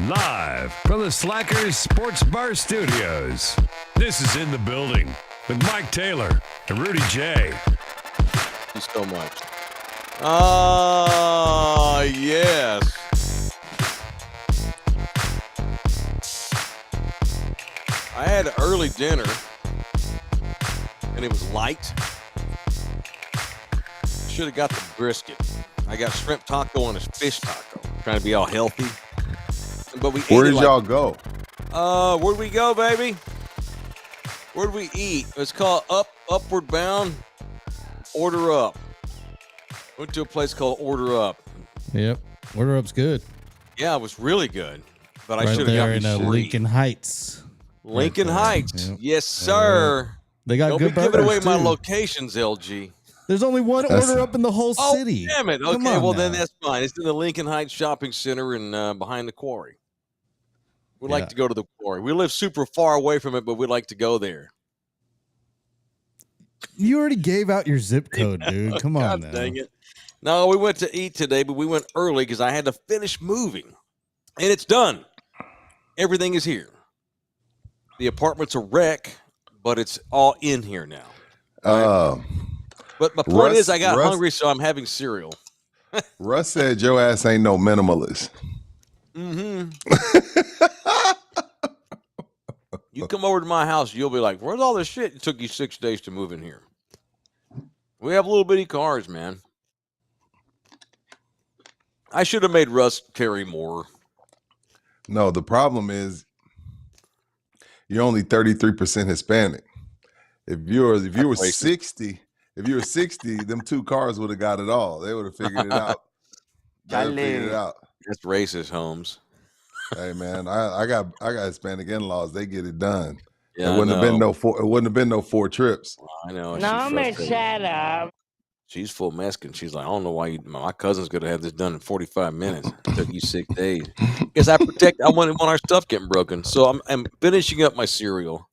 Live from the Slackers Sports Bar Studios. This is In the Building with Mike Taylor and Rudy Jay. Thank you so much. Yes. I had an early dinner, and it was light. Should have got the brisket. I got shrimp taco and a fish taco. Trying to be all healthy. But where did y'all go? Where'd we go, baby? Where'd we eat? It's called Upward Bound. Order Up. Went to a place called Order Up. Yep, Order Up's good. Yeah, it was really good. But I Right should have there gotten in Lincoln Heights. Lincoln Right Heights. Yep. Yes, sir. They got Don't good be giving away burgers, my too. locations, LG. There's only one Order Up in the whole Oh, city. damn it. Come Okay, on well, now. then that's fine. It's in the Lincoln Heights Shopping Center and behind the quarry. We like to go to the quarry. We live super far away from it, but we like to go there. You already gave out your zip code, dude. Come on now. Dang it. No, we went to eat today, but we went early because I had to finish moving. And it's done. Everything is here. The apartment's a wreck, but it's all in here now. Right? But my point is I got hungry, so I'm having cereal. Russ said your ass ain't no minimalist. Mm-hmm. You come over to my house, you'll be like, where's all this shit? It took you 6 days to move in here. We have little bitty cars, man. I should have made Russ carry more. No, the problem is you're only 33% Hispanic. If you were 60, them two cars would have got it all. They would have figured it out. They would have figured it out. That's racist, Holmes. Hey man, I got Hispanic in-laws. They get it done. Yeah, it wouldn't have been no four trips. I know. No, man, shut up. She's full Mexican. She's like, I don't know why my cousin's gonna have this done in 45 minutes. It took you 6 days. Because I want our stuff getting broken. So I'm finishing up my cereal.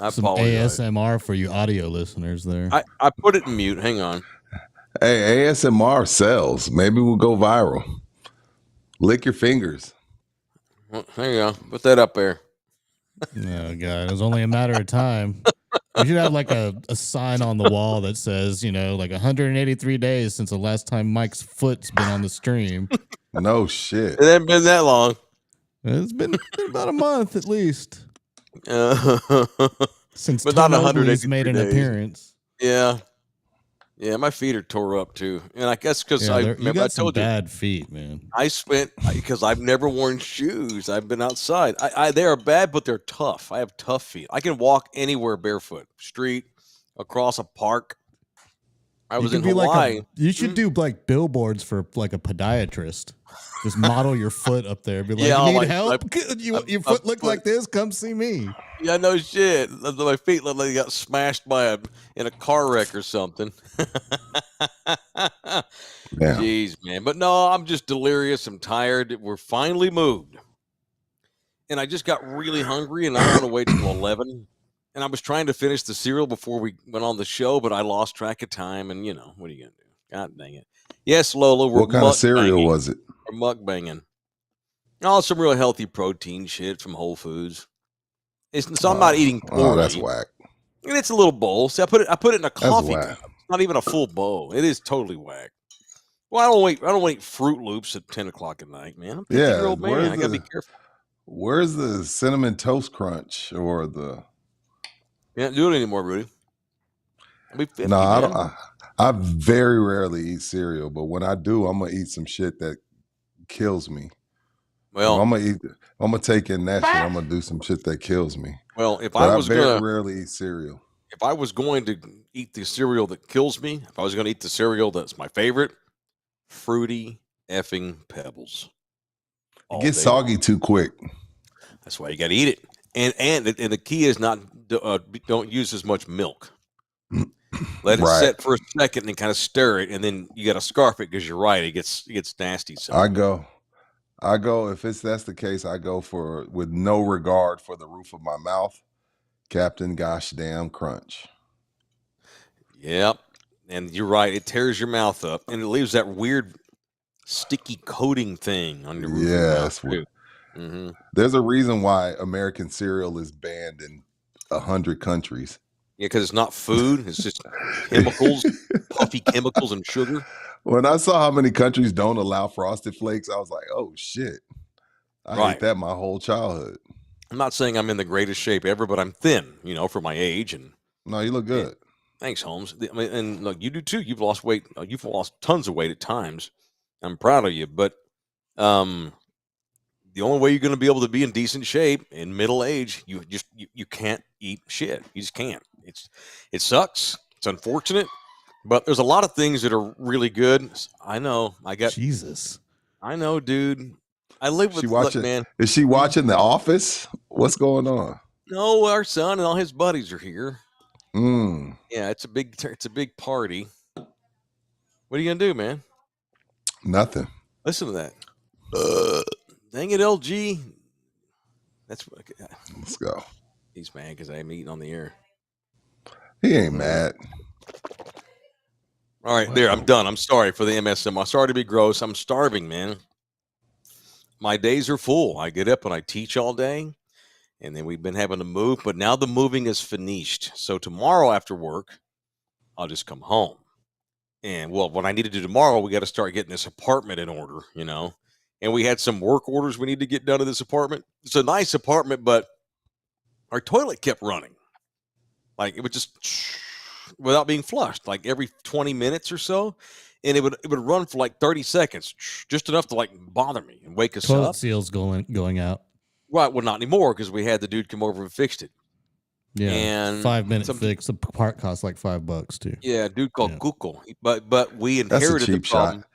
I Some apologize. ASMR for you audio listeners there. I put it in mute. Hang on. Hey, ASMR sells. Maybe we'll go viral. Lick your fingers. Well, there you go. Put that up there. Oh, God. It was only a matter of time. We should have like a sign on the wall that says, like 183 days since the last time Mike's foot's been on the stream. No shit. It hasn't been that long. It's been about a month at least. Since But not Tom 183 Oakley's made an days. appearance. Yeah. Yeah, my feet are tore up too. And I guess because I remember I told you. Bad feet, man. Because I've never worn shoes. I've been outside. They are bad, but they're tough. I have tough feet. I can walk anywhere barefoot, street, across a park. I was in Hawaii. You should do like billboards for like a podiatrist. Just model your foot up there. Be like, you need help? Your foot look like this? Come see me. Yeah, no shit. My feet look like they got smashed in a car wreck or something. Yeah. Jeez, man. But no, I'm just delirious. I'm tired. We're finally moved. And I just got really hungry, and I don't want to wait till 11. And I was trying to finish the cereal before we went on the show, but I lost track of time. And, what are you going to do? God dang it. Yes, Lola. What kind of cereal was it? We're mukbanging. Oh, some real healthy protein shit from Whole Foods. So I'm not eating poorly. Oh, that's whack. And it's a little bowl. See, I put it in a coffee whack. cup. It's not even a full bowl. It is totally whack. Well, I don't want to eat Fruit Loops at 10 o'clock at night, man. I'm a 50-year-old man. I gotta be careful. Where's the Cinnamon Toast Crunch or the? You can't do it anymore, Rudy. I'll be 50, No, I man. don't. I very rarely eat cereal, but when I do, I'm gonna eat some shit that kills me. Well, I'm gonna take in that shit. I'm gonna do some shit that kills me. Well, if But I was very rarely eat cereal. if I was going to eat the cereal that kills me, if I was going to eat the cereal that's my favorite, Fruity effing Pebbles. It gets soggy too quick. That's why you got to eat it. And the key is don't use as much milk. Let it set for a second and kind of stir it, and then you got to scarf it because you're right. It gets nasty. So I go if that's the case. I go with no regard for the roof of my mouth, Captain Gosh Damn Crunch. Yep. And you're right, it tears your mouth up, and it leaves that weird sticky coating thing on your roof of your mouth Yes. too. Mm-hmm. There's a reason why American cereal is banned in 100 countries. Yeah, because it's not food; it's just chemicals, puffy chemicals, and sugar. When I saw how many countries don't allow Frosted Flakes, I was like, oh shit. I Right. ate that my whole childhood. I'm not saying I'm in the greatest shape ever, but I'm thin, for my age. And No, you look good. thanks, Holmes. I mean, and look, you do too. You've lost weight. You've lost tons of weight at times. I'm proud of you, but the only way you're going to be able to be in decent shape in middle age, you can't eat shit. You just can't. It sucks. It's unfortunate, but there's a lot of things that are really good. I know. Jesus. I know, dude. I live with. Look, man. Is she watching The Office? What's going on? No, our son and all his buddies are here. Mm. Yeah, it's a big party. What are you gonna do, man? Nothing. Listen to that. Dang it, LG. Let's go. He's mad because I'm eating on the air. He ain't mad. All right, there. I'm done. I'm sorry for the MSM. I'm sorry to be gross. I'm starving, man. My days are full. I get up and I teach all day, and then we've been having to move, but now the moving is finished. So tomorrow after work, I'll just come home. And well, what I need to do tomorrow, we got to start getting this apartment in order, And we had some work orders we need to get done in this apartment. It's a nice apartment, but our toilet kept running. Like it would just without being flushed, like every 20 minutes or so. And it would run for like 30 seconds, just enough to like bother me and wake us Toilet up. seal's going out. Right. Well, not anymore because we had the dude come over and fixed it. Yeah. And 5-minute fix. The part costs like $5 too. Yeah, a dude called Google. But we That's a inherited the cheap problem. shot.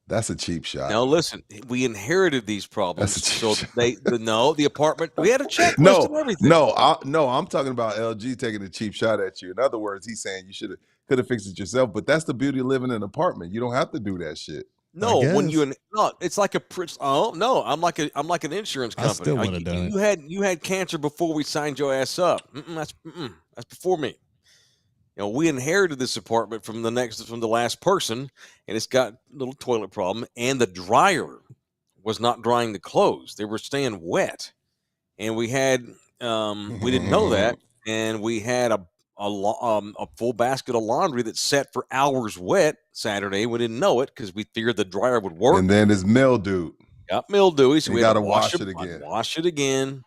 That's a cheap shot. Now listen, we inherited these problems. That's a cheap So shot. the apartment, we had a checklist and everything. No, I'm talking about LG taking a cheap shot at you. In other words, he's saying you could have fixed it yourself. But that's the beauty of living in an apartment. You don't have to do that shit. No, it's like I'm like an insurance company. I still would have done it. You had cancer before we signed your ass up. That's before me. We inherited this apartment from the last person, and it's got a little toilet problem, and the dryer was not drying the clothes; they were staying wet, and we had we didn't know that, and we had a full basket of laundry that sat for hours wet Saturday. We didn't know it because we figured the dryer would work. And then it's mildew. Got mildewy, so we got to wash it again. Wash it again,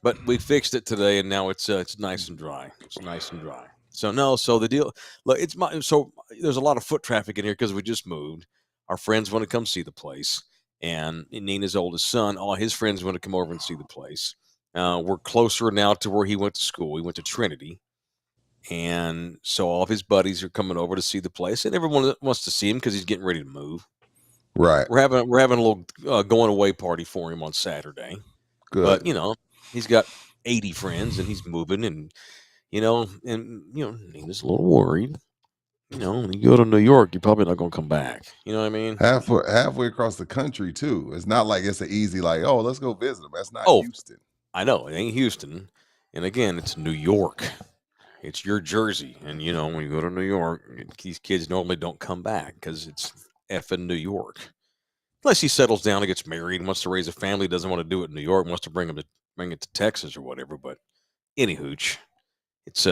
but we fixed it today, and now it's nice and dry. It's nice and dry. So the deal. Look, so there's a lot of foot traffic in here because we just moved. Our friends want to come see the place, and Nina's oldest son, all his friends want to come over and see the place. We're closer now to where he went to school. He went to Trinity. And so all of his buddies are coming over to see the place, and everyone wants to see him because he's getting ready to move. Right. We're having a little going away party for him on Saturday. Good. But he's got 80 friends, and he's moving, and Nina's a little worried. When you go to New York, you're probably not going to come back. You know what I mean? Halfway across the country too. It's not like it's an easy let's go visit them. That's not Houston. I know it ain't Houston, and again, it's New York. It's your Jersey, and when you go to New York, these kids normally don't come back because it's effing New York. Unless he settles down and gets married and wants to raise a family, doesn't want to do it in New York, wants to bring it to Texas or whatever. But any hooch, it's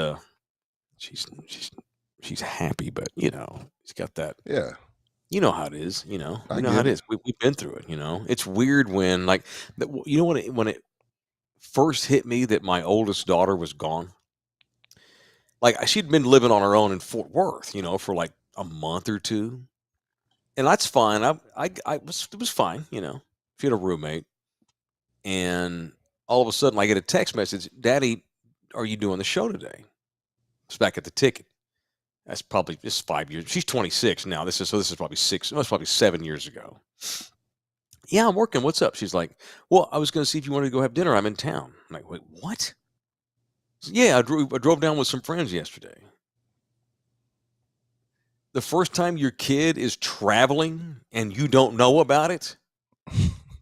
she's happy, but he's got that. Yeah. You know how it is. You know how it is. We've been through it. It's weird when when it first hit me that my oldest daughter was gone. Like she'd been living on her own in Fort Worth, for like a month or two, and that's fine. It was fine, She had a roommate, and all of a sudden I get a text message, "Daddy, are you doing the show today?" It's back at the ticket. That's probably just 5 years. She's 26 now. This is probably 7 years ago. Yeah, I'm working. What's up? She's like, well, I was going to see if you wanted to go have dinner. I'm in town. I'm like, wait, what? Yeah, I drove down with some friends yesterday. The first time your kid is traveling and you don't know about it.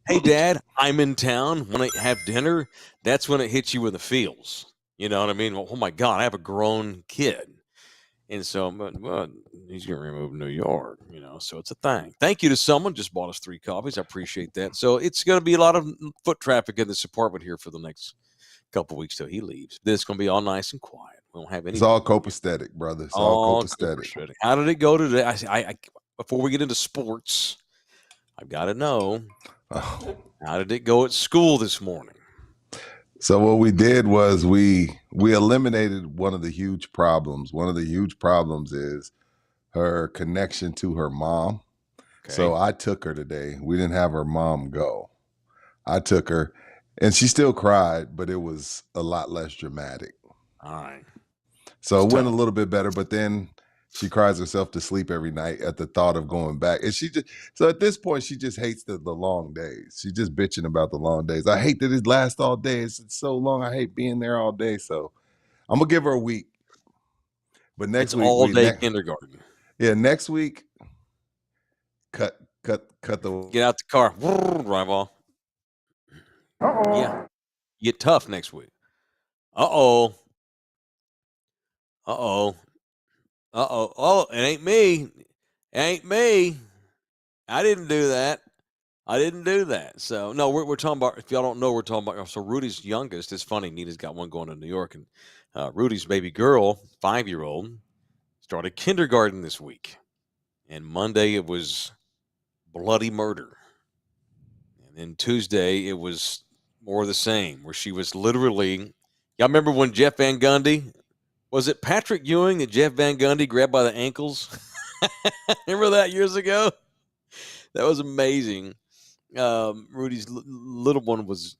Hey, Dad, I'm in town. Want to have dinner? That's when it hits you in the feels. You know what I mean? Oh my God, I have a grown kid. And so, well, he's going to remove New York, so it's a thing. Thank you to someone just bought us 3 coffees. I appreciate that. So it's going to be a lot of foot traffic in this apartment here for the next couple weeks till he leaves. Then it's going to be all nice and quiet. We don't have any. It's all copacetic, brother. It's all copacetic. How did it go today? I before we get into sports, I've got to know, how did it go at school this morning? So what we did was we eliminated one of the huge problems. One of the huge problems is her connection to her mom. Okay. So I took her today. We didn't have her mom go. I took her, and she still cried, but it was a lot less dramatic. All right. So it went a little bit better, but then she cries herself to sleep every night at the thought of going back. And so at this point, she just hates the long days. She's just bitching about the long days. I hate that it lasts all day. It's so long. I hate being there all day. So I'm going to give her a week. But next week, all day kindergarten. Yeah, next week, cut the. Get out the car. Drive off. Uh-oh. Yeah. Get tough next week. Uh-oh. Oh, it ain't me. It ain't me. I didn't do that. So, no, we're talking about, if y'all don't know, we're talking about, so Rudy's youngest, it's funny, Nita's got one going to New York, and Rudy's baby girl, 5-year-old, started kindergarten this week. And Monday it was bloody murder. And then Tuesday it was more of the same, where she was literally, y'all remember when Jeff Van Gundy, was it Patrick Ewing that Jeff Van Gundy grabbed by the ankles? Remember that years ago? That was amazing. Rudy's little one was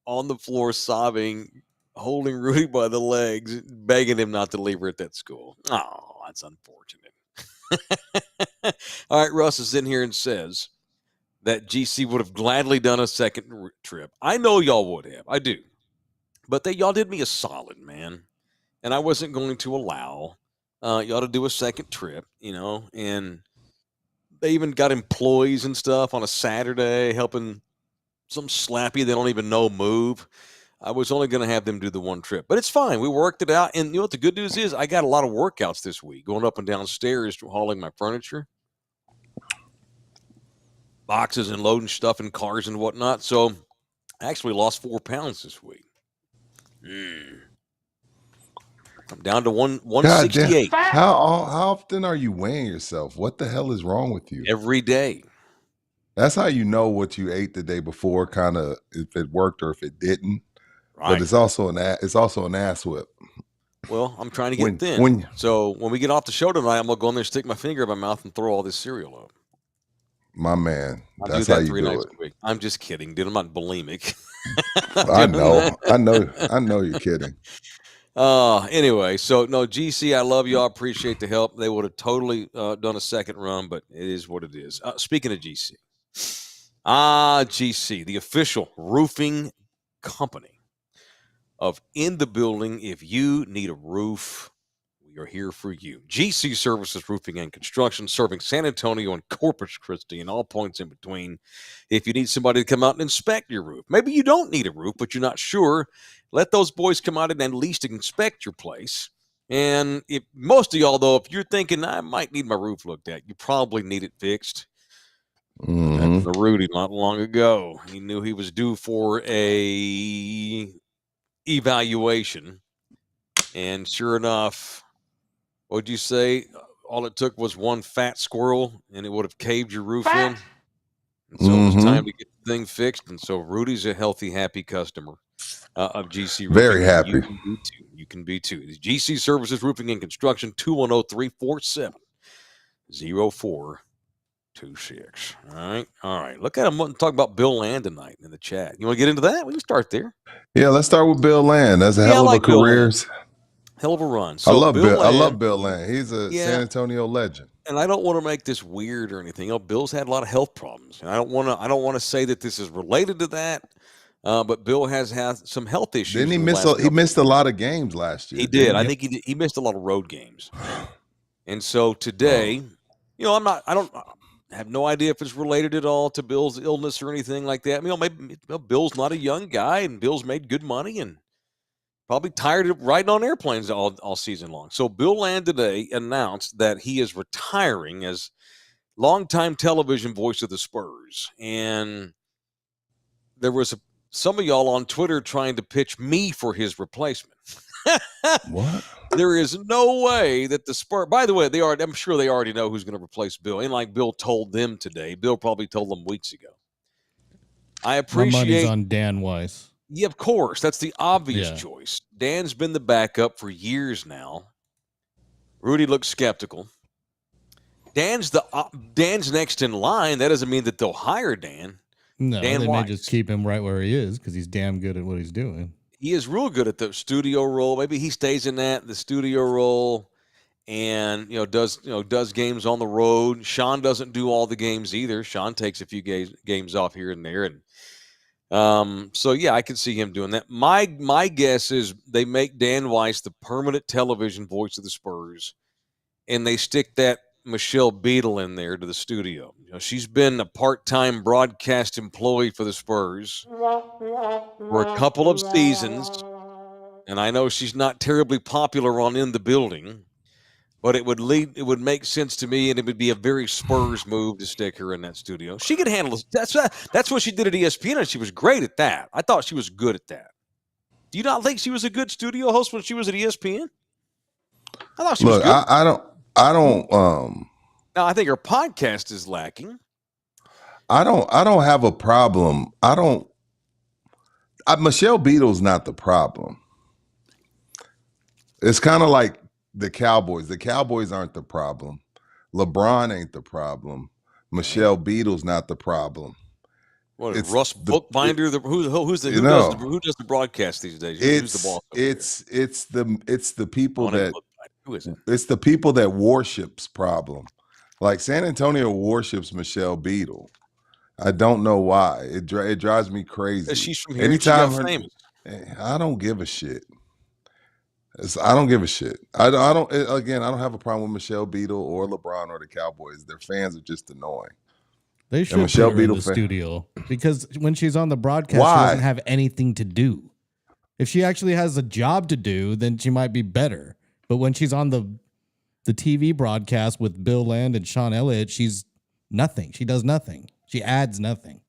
on the floor sobbing, holding Rudy by the legs, begging him not to leave her at that school. Oh, that's unfortunate. All right, Russ is in here and says that GC would have gladly done a second trip. I know y'all would have. I do. But y'all did me a solid, man. And I wasn't going to allow y'all to do a second trip, and they even got employees and stuff on a Saturday helping some slappy they don't even know move. I was only going to have them do the one trip, but it's fine. We worked it out. And you know what the good news is? I got a lot of workouts this week, going up and down stairs, hauling my furniture, boxes and loading stuff in cars and whatnot. So I actually lost 4 pounds this week. I'm down to 168. How often are you weighing yourself? What the hell is wrong with you? Every day. That's how you know what you ate the day before, kind of if it worked or if it didn't. Right. But it's also an ass whip. Well, I'm trying to get thin. So when we get off the show tonight, I'm gonna go in there and stick my finger in my mouth and throw all this cereal up. My man, that's how you do it. A week. I'm just kidding, dude. I'm not bulimic. I know you're kidding. Anyway, so no, GC, I love you. I appreciate the help. They would have totally done a second run, but it is what it is. Speaking of GC, GC, the official roofing company of In the Building. If you need a roof, we are here for you. GC Services Roofing and Construction, serving San Antonio and Corpus Christi and all points in between. If you need somebody to come out and inspect your roof, maybe you don't need a roof, but you're not sure, let those boys come out and at least inspect your place. And if most of y'all, though, if you're thinking, I might need my roof looked at, you probably need it fixed. Mm-hmm. Rudy not long ago, he knew he was due for a evaluation. And sure enough, what'd you say? All it took was one fat squirrel, and it would have caved your roof in. And so it was time to get the thing fixed. And so Rudy's a healthy, happy customer of GC Roofing. Very happy. You can be too. It's GC Services Roofing and Construction, 210-347-0426. All right. Look at him talk about Bill Land tonight in the chat. You want to get into that? We can start there. Yeah, let's start with Bill Land. That's a hell of a career. Hell of a run. So I love Bill Land. He's a San Antonio legend. And I don't want to make this weird or anything. Bill's had a lot of health problems, and I don't want to say that this is related to that. But Bill has had some health issues. Didn't he miss? He missed a lot of games last year. He did. I think he did. He missed a lot of road games. And so today, I have no idea if it's related at all to Bill's illness or anything like that. Maybe Bill's not a young guy, and Bill's made good money and Probably tired of riding on airplanes all season long. So Bill Land today announced that he is retiring as longtime television voice of the Spurs. And there was some of y'all on Twitter trying to pitch me for his replacement. What? There is no way that the Spurs. By the way, I'm sure they already know who's going to replace Bill. And like Bill told them today, Bill probably told them weeks ago. I appreciate. My money's on Dan Weiss. Yeah, of course. That's the obvious choice. Dan's been the backup for years now. Rudy looks skeptical. Dan's next in line. That doesn't mean that they'll hire Dan. No, Dan they Weiss. may just keep him right where he is because he's damn good at what he's doing. He is real good at the studio role. Maybe he stays in the studio role, and does games on the road. Sean doesn't do all the games either. Sean takes a few games off here and there, and so yeah, I can see him doing that. My guess is they make Dan Weiss the permanent television voice of the Spurs, and they stick that Michelle Beadle in there to the studio. She's been a part-time broadcast employee for the Spurs for a couple of seasons, and I know she's not terribly popular on In the Building, but it would make sense to me, and it would be a very Spurs move to stick her in that studio. She could handle it. That's what she did at ESPN, and she was great at that. I thought she was good at that. Do you not think she was a good studio host when she was at ESPN? I thought she was good. I don't. Now I think her podcast is lacking. I don't have a problem. Michelle Beadle's not the problem. It's kind of like the Cowboys. The Cowboys aren't the problem. LeBron ain't the problem. Michelle Beadle's not the problem. What is Russ Bookbinder? Who does the broadcast these days? Who's the boss? It's the people that. Who is it? It's the people that worships problem. Like San Antonio worships Michelle Beadle. I don't know why. It drives me crazy. She's from here. Anytime she got famous. I don't give a shit. I don't give a shit. I don't have a problem with Michelle Beadle or LeBron or the Cowboys. Their fans are just annoying. They should put her in the studio because when she's on the broadcast, she doesn't have anything to do. If she actually has a job to do, then she might be better. But when she's on the TV broadcast with Bill Land and Sean Elliott, she's nothing. She does nothing. She adds nothing.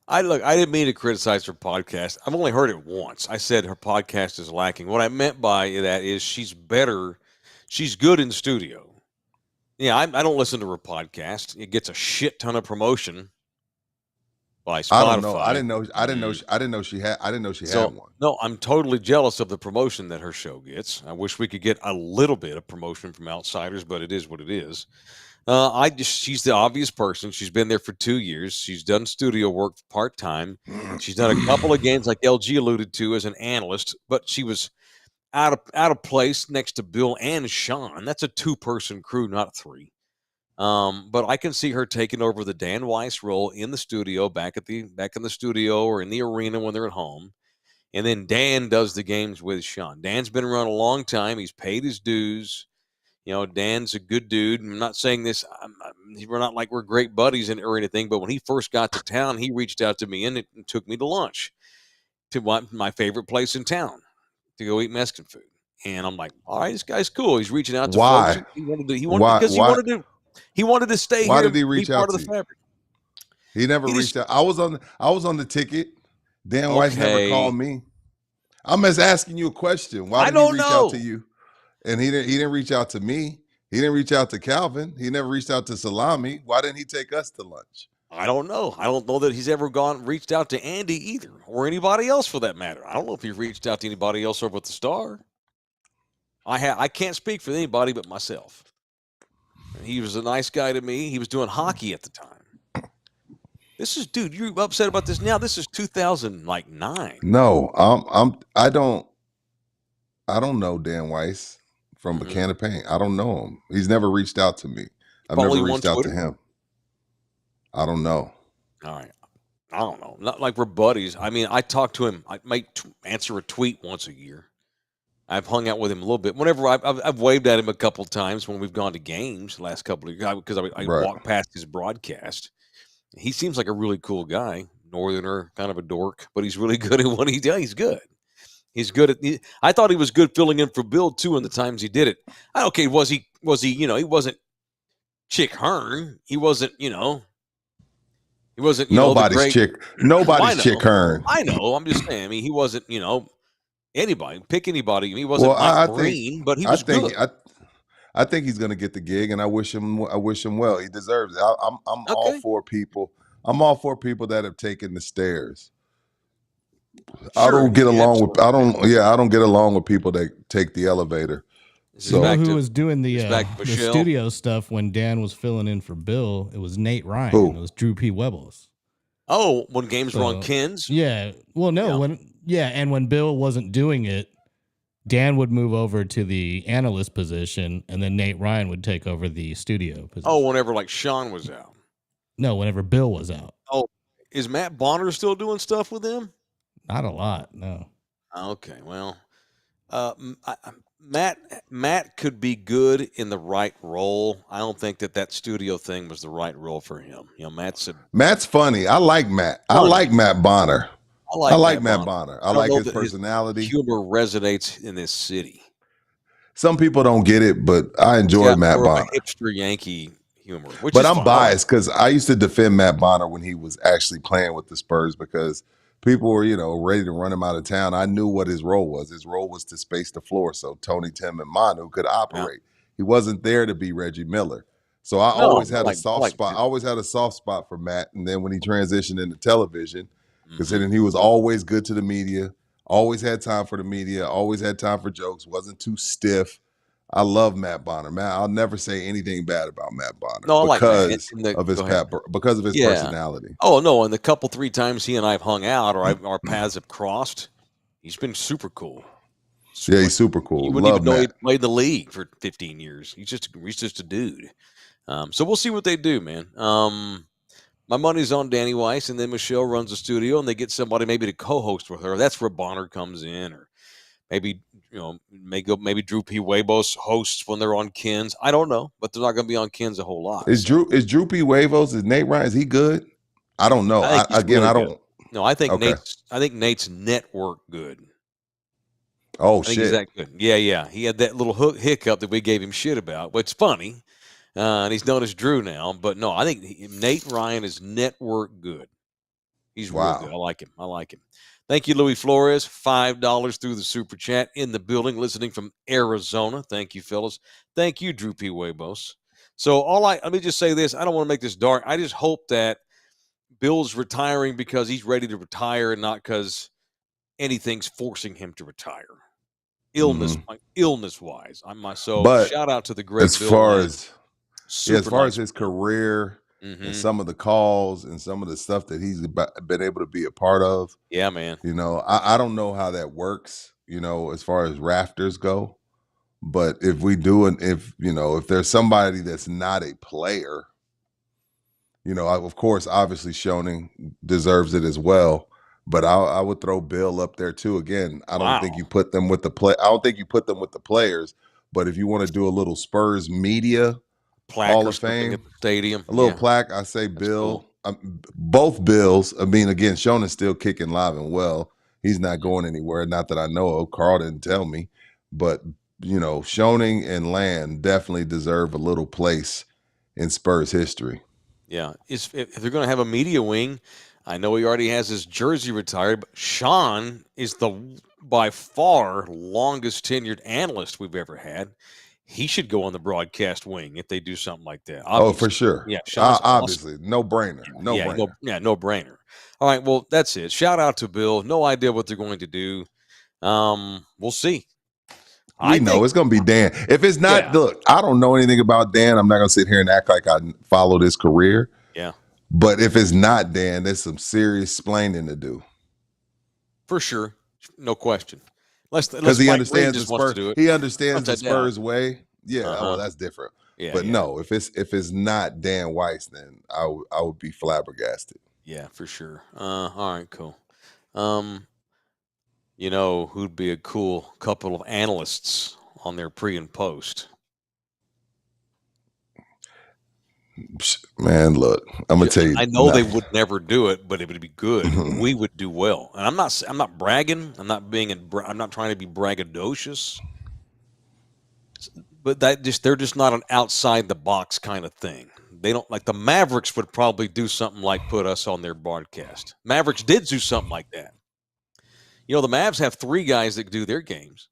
I didn't mean to criticize her podcast. I've only heard it once. I said her podcast is lacking. What I meant by that is she's better. She's good in studio. Yeah, I don't listen to her podcast. It gets a shit ton of promotion by Spotify. I don't know. I didn't know she had one. No, I'm totally jealous of the promotion that her show gets. I wish we could get a little bit of promotion from outsiders, but it is what it is. She's the obvious person. She's been there for 2 years. She's done studio work part-time. She's done a couple of games, like LG alluded to, as an analyst, but she was out of place next to Bill and Sean. That's a 2-person crew, not 3. But I can see her taking over the Dan Weiss role in the studio, back in the studio or in the arena when they're at home. And then Dan does the games with Sean. Dan's been around a long time. He's paid his dues. Dan's a good dude. I'm not saying this. We're not like we're great buddies or anything. But when he first got to town, he reached out to me and took me to lunch to my favorite place in town to go eat Mexican food. And I'm like, all right, this guy's cool. He's reaching out to folks. He wanted to stay here. Why did he reach out part to of the fabric. He never reached out. I was on the ticket. Dan Weiss never called me. I'm just asking you a question. Why did he reach out to you? And he didn't reach out to me. He didn't reach out to Calvin. He never reached out to Salami. Why didn't he take us to lunch? I don't know. I don't know that he's ever reached out to Andy either, or anybody else for that matter. I don't know if he reached out to anybody else over at the Star. I can't speak for anybody but myself. He was a nice guy to me. He was doing hockey at the time. Dude, you're upset about this now. This is 2009. No, I don't know Dan Weiss from a can of paint. I don't know him. He's never reached out to me. I've never reached out to him. I don't know. All right. I don't know. Not like we're buddies. I mean, I talk to him. I might answer a tweet once a year. I've hung out with him a little bit. Whenever I've waved at him a couple of times when we've gone to games the last couple of years because I walk past his broadcast. He seems like a really cool guy, Northerner, kind of a dork, but he's really good at what he does. He's good. He's good at. I thought he was good filling in for Bill too in the times he did it. Okay, was he? You know, he wasn't Chick Hearn. He wasn't. You know, he wasn't. You Nobody's know, the great. Chick. Nobody's Chick Hearn. I know. I'm just saying. I mean, he wasn't. You know, anybody. Pick anybody. He wasn't Mike Green, but he was good. I think he's going to get the gig, and I wish him well. He deserves it. I'm all for people. I'm all for people that have taken the stairs. Sure, I don't get along with. I don't get along with people that take the elevator. So who was doing the studio stuff when Dan was filling in for Bill? It was Nate Ryan. Who? It was Drew P. Webbles. Oh, when games were on Ken's? Yeah. Well, no. And when Bill wasn't doing it, Dan would move over to the analyst position, and then Nate Ryan would take over the studio position. Oh, whenever like Sean was out. No, whenever Bill was out. Oh, is Matt Bonner still doing stuff with them? Not a lot, no. Okay, well, Matt could be good in the right role. I don't think that studio thing was the right role for him. You know, Matt's funny. I like Matt. I like Matt Bonner. I like Matt Bonner. I like his personality. His humor resonates in this city. Some people don't get it, but I enjoy Matt Bonner. Hipster Yankee humor. But I'm biased because I used to defend Matt Bonner when he was actually playing with the Spurs because people were, ready to run him out of town. I knew what his role was. His role was to space the floor so Tony, Tim, and Manu could operate. Yeah. He wasn't there to be Reggie Miller. So I always had a soft spot. I always had a soft spot for Matt. And then when he transitioned into television, considering he was always good to the media, always had time for the media, always had time for jokes, wasn't too stiff. I love Matt Bonner. I'll never say anything bad about Matt Bonner because of his personality. Oh no, and the 3 times he and I have hung out or our paths have crossed, he's been super cool. Yeah, he's super cool. You wouldn't even know he played the league for 15 years. He's just a dude. So we'll see what they do, man. My money's on Danny Weiss, and then Michelle runs the studio, and they get somebody maybe to co-host with her. That's where Bonner comes in, or maybe maybe Drew P. Webos hosts when they're on Ken's. I don't know, but they're not going to be on Ken's a whole lot. Is Drew P. Webos? Is Nate Ryan? Is he good? I don't know. I don't. Good. No, I think Nate's network good. Oh shit! He's that good. Yeah. He had that little hiccup that we gave him shit about. But it's funny. And he's known as Drew now, but no, I think Nate Ryan is network good. He's real good. I like him. Thank you, Louis Flores. $5 through the super chat in the building, listening from Arizona. Thank you, fellas. Thank you, Drew P. Webos. So let me just say this. I don't want to make this dark. I just hope that Bill's retiring because he's ready to retire and not because anything's forcing him to retire. Illness wise. But shout out to the great Bill. As far as his career and some of the calls and some of the stuff that he's been able to be a part of. Yeah, man. I don't know how that works, as far as rafters go. But if we do, and if there's somebody that's not a player, of course, obviously Schoening deserves it as well. But I would throw Bill up there too. Again, I don't think you put them with the I don't think you put them with the players. But if you want to do a little Spurs media plaque Hall of Fame at the stadium, a little plaque, I say Bill. Both Bills. I mean, again, Schoening's still kicking live and well. He's not going anywhere. Not that I know of. Carl didn't tell me, but Schoening and Land definitely deserve a little place in Spurs history. Yeah, if they're going to have a media wing, I know he already has his jersey retired, but Sean is the by far longest tenured analyst we've ever had. He should go on the broadcast wing if they do something like that. Obviously. Oh, for sure. Yeah, obviously. Awesome. No brainer. No brainer. All right, well, that's it. Shout out to Bill. No idea what they're going to do. We'll see. I know it's going to be Dan. If it's not, look, I don't know anything about Dan. I'm not going to sit here and act like I followed his career. Yeah. But if it's not Dan, there's some serious explaining to do. For sure. No question. Because he understands the Spurs. He understands the Spurs way. Yeah, well, that's different. Yeah, but no, if it's not Dan Weiss, then I would be flabbergasted. Yeah, for sure. All right, cool. Who'd be a cool couple of analysts on their pre and post? Man, look, I'm gonna tell you. I know they would never do it, but it would be good. We would do well. And I'm not bragging. I'm not trying to be braggadocious. But they're just not an outside the box kind of thing. They don't like the Mavericks would probably do something like put us on their broadcast. Mavericks did do something like that. The Mavs have 3 guys that do their games.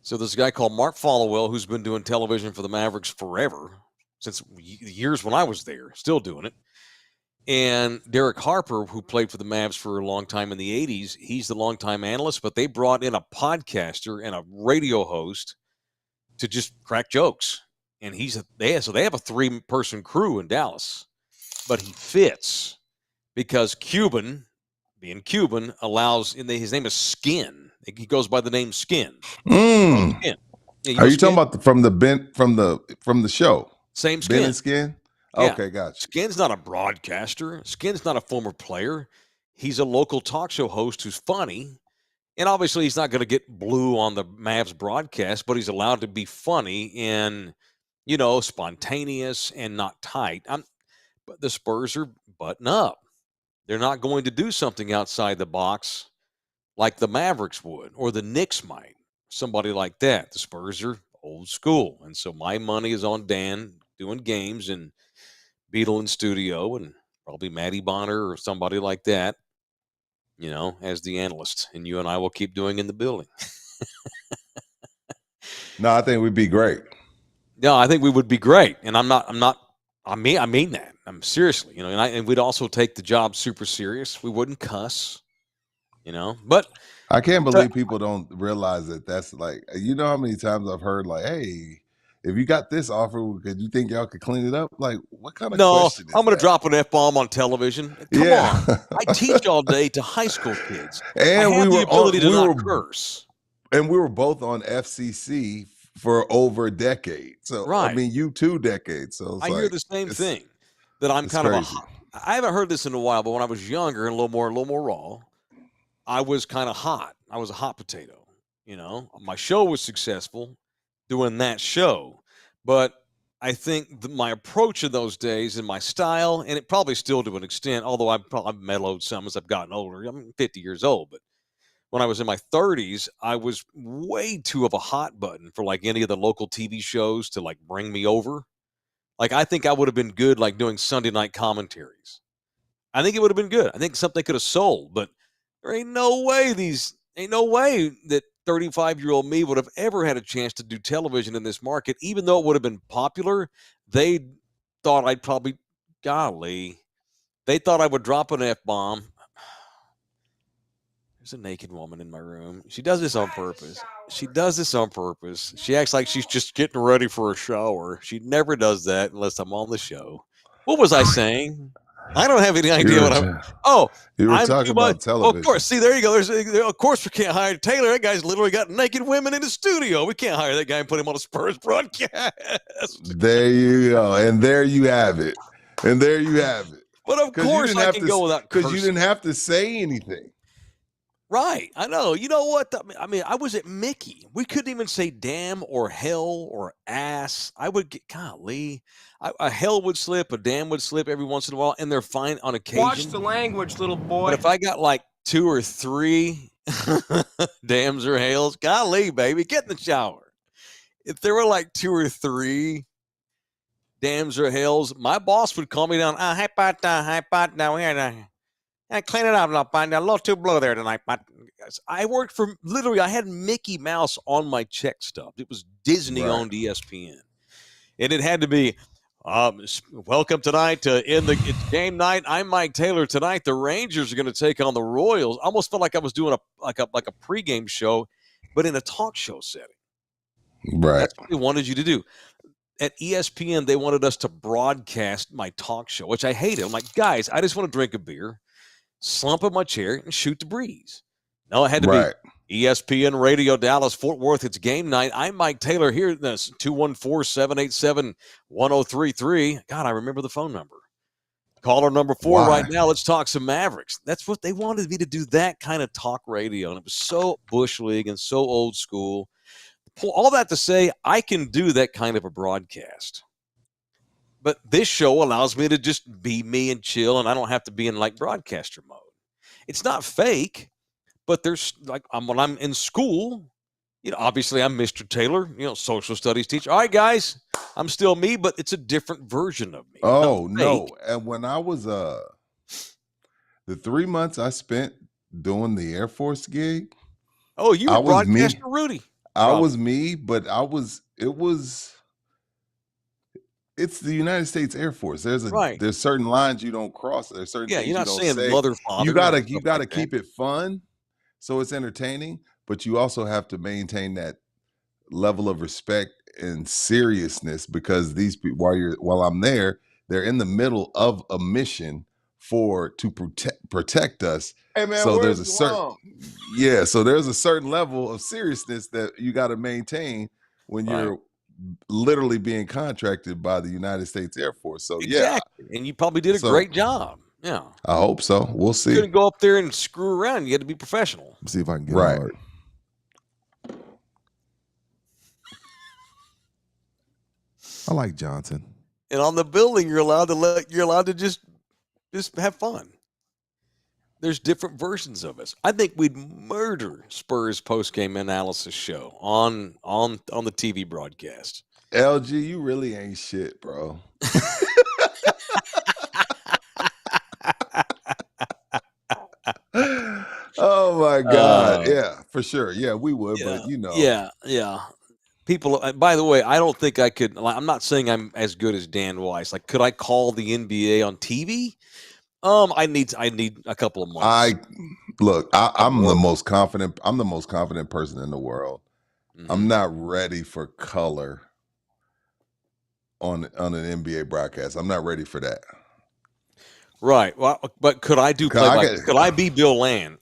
So there's a guy called Mark Followell who's been doing television for the Mavericks forever, since years when I was there, still doing it. And Derek Harper, who played for the Mavs for a long time in the 80s, he's the longtime analyst, but they brought in a podcaster and a radio host to just crack jokes. And they have a 3-person crew in Dallas, but he fits because being Cuban, allows. His name is Skin. He goes by the name Skin. Skin. Yeah, Are you talking about from the show? Same Skin. Ben and Skin. Yeah. Okay, gotcha. Skin's not a broadcaster. Skin's not a former player. He's a local talk show host who's funny. And obviously, he's not going to get blue on the Mavs broadcast, but he's allowed to be funny and, spontaneous and not tight. But the Spurs are button up. They're not going to do something outside the box like the Mavericks would or the Knicks might. Somebody like that. The Spurs are old school. And so my money is on Dan doing games and Beetle in studio and probably Matty Bonner or somebody like that. As the analyst, and you and I will keep doing in the building. No, I think we'd be great. No, I think we would be great. And I mean that. I'm seriously, and we'd also take the job super serious. We wouldn't cuss, but I can't believe people don't realize that that's like, how many times I've heard like, hey, if you got this offer, could you think y'all could clean it up? Like, what kind of question is I'm going to that? drop an F-bomb on television. Come on. I teach all day to high school kids. And I have the ability to not curse. And we were both on FCC for over a decade. So, right. I mean, you 2 decades. So I hear the same thing, that I'm kind crazy. I haven't heard this in a while, but when I was younger and a little more raw, I was kind of hot. I was a hot potato. My show was successful doing that show, but I think my approach in those days and my style, and it probably still to an extent, although I've mellowed some as I've gotten older. I'm 50 years old, but when I was in my 30s, I was way too of a hot button for like any of the local TV shows to like bring me over. Like, I think I would have been good like doing Sunday night commentaries. I think it would have been good. I think something could have sold, but there ain't no way that 35-year-old me would have ever had a chance to do television in this market, even though it would have been popular. They thought I'd probably, they thought I would drop an F-bomb. There's a naked woman in my room. She does this on purpose. She acts like she's just getting ready for a shower. She never does that unless I'm on the show. What was I saying? I don't have any idea what I'm. Oh, you were talking about television. Of course. See, there you go. Of course, we can't hire Taylor. That guy's literally got naked women in the studio. We can't hire that guy and put him on a Spurs broadcast. There you go, and there you have it. But of course, I can go without cursing. Because you didn't have to say anything. Right. I know. You know what? I mean, I was at Mickey. We couldn't even say damn or hell or ass. I would get, a hell would slip, a damn would slip every once in a while, and they're fine on occasion. Watch the language, little boy. But if I got like 2 or 3 dams or hells, baby, get in the shower. If there were like 2 or 3 dams or hells, my boss would call me down. Hey, pat, down here. Clean it up, and I'll find a little too blue there tonight. I worked for literally. I had Mickey Mouse on my check stub. It was Disney-owned ESPN, and it had to be. Welcome tonight to it's game night. I'm Mike Taylor. Tonight the Rangers are going to take on the Royals. I almost felt like I was doing a pregame show, but in a talk show setting. Right. That's what they wanted you to do. At ESPN, they wanted us to broadcast my talk show, which I hated. I'm like, guys, I just want to drink a beer, slump in my chair, and shoot the breeze. No, it had to be ESPN Radio Dallas, Fort Worth. It's game night. I'm Mike Taylor here. This 214-787-1033. God, I remember the phone number. Caller number 4 right now. Let's talk some Mavericks. That's what they wanted me to do, that kind of talk radio. And it was so Bush League and so old school. All that to say, I can do that kind of a broadcast. But this show allows me to just be me and chill, and I don't have to be in like broadcaster mode. It's not fake, but there's like when I'm in school, obviously I'm Mr. Taylor, social studies teacher. All right, guys, I'm still me, but it's a different version of me. Oh no! And when I was the 3 months I spent doing the Air Force gig. Oh, you were broadcaster Rudy. I was me, but it's the United States Air Force. There's certain lines you don't cross. There's certain things you're not you don't saying say. mother, father. You gotta keep it fun, so it's entertaining. But you also have to maintain that level of respect and seriousness, because these people, while I'm there, they're in the middle of a mission to protect us. Hey man, so there's so there's a certain level of seriousness that you got to maintain when you're literally being contracted by the United States Air Force. So exactly. And you probably did a great job. Yeah, I hope so. We'll see. You couldn't go up there and screw around. You had to be professional. See if I can get hard. I like Johnson. And on the building, you're allowed to just have fun. There's different versions of us. I think we'd murder Spurs post-game analysis show on the TV broadcast. LG, you really ain't shit, bro. Oh my God. Yeah, for sure. Yeah, we would, but Yeah. People, by the way, I don't think I could. I'm not saying I'm as good as Dan Weiss. Like, could I call the NBA on TV? I need a couple of months. I'm the most confident. I'm the most confident person in the world. Mm-hmm. I'm not ready for color on an NBA broadcast. I'm not ready for that. Right. Well, but could I do play-by-play? Could I be Bill Land?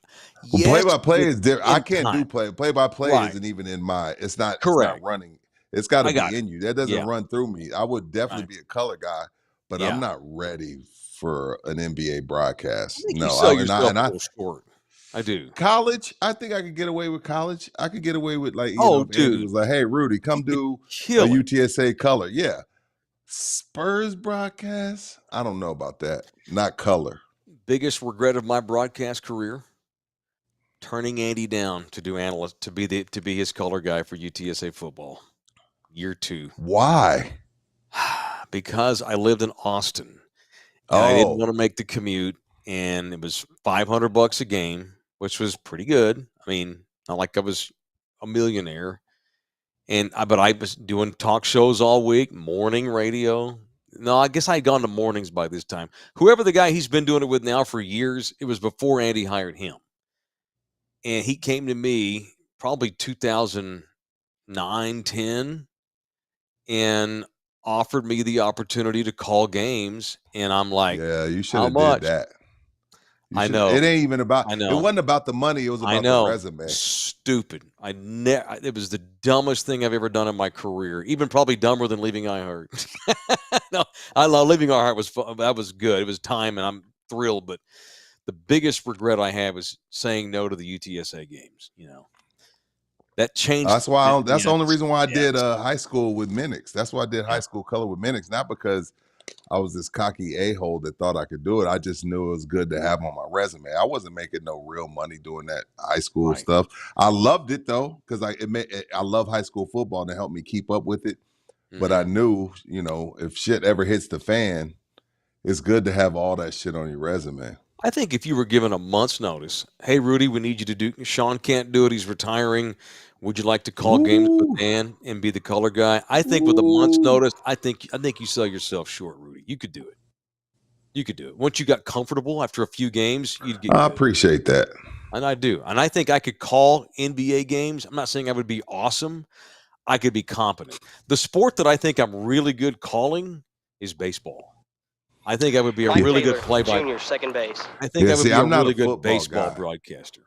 Well, play-by-play is different. I can't do play-by-play. Isn't even in my. It's not. Correct. It's not running. It's got to be in you. That doesn't run through me. I would definitely be a color guy, but I'm not ready for an NBA broadcast. No, short. I do. College, I think I could get away with college. I could get away with dude. Andy was like, hey, Rudy, come do a UTSA color. Yeah. Spurs broadcast? I don't know about that. Not color. Biggest regret of my broadcast career: turning Andy down to do analyst, to be his color guy for UTSA football. Year 2. Why? Because I lived in Austin. I didn't want to make the commute, and it was $500 a game, which was pretty good. I mean, not like I was a millionaire. But I was doing talk shows all week, morning radio. No, I guess I had gone to mornings by this time. Whoever the guy he's been doing it with now for years, it was before Andy hired him. And he came to me probably 2009, 10, and offered me the opportunity to call games. And I'm like, yeah, you should have did that. I know. It ain't even about, it wasn't about the money. It was about the resume. Stupid. It was the dumbest thing I've ever done in my career. Even probably dumber than leaving iHeart. No, I love leaving iHeart. Was fun. That was good. It was time, and I'm thrilled. But the biggest regret I had was saying no to the UTSA games. That changed. That's why. That's the only reason why I did high school with Minix. That's why I did high school color with Minix. Not because I was this cocky a-hole that thought I could do it. I just knew it was good to have on my resume. I wasn't making no real money doing that high school stuff. I loved it though, because I love high school football and it helped me keep up with it. Mm-hmm. But I knew, if shit ever hits the fan, it's good to have all that shit on your resume. I think if you were given a month's notice, hey Rudy, we need you to do. Sean can't do it; he's retiring. Would you like to call games with Dan and be the color guy? I think with a month's notice, I think you sell yourself short, Rudy. You could do it. You could do it. Once you got comfortable after a few games, you'd get. I appreciate that, and I do. And I think I could call NBA games. I'm not saying I would be awesome. I could be competent. The sport that I think I'm really good calling is baseball. I think I would be a really good play-by. Junior, second base. I think I would be a really good baseball broadcaster.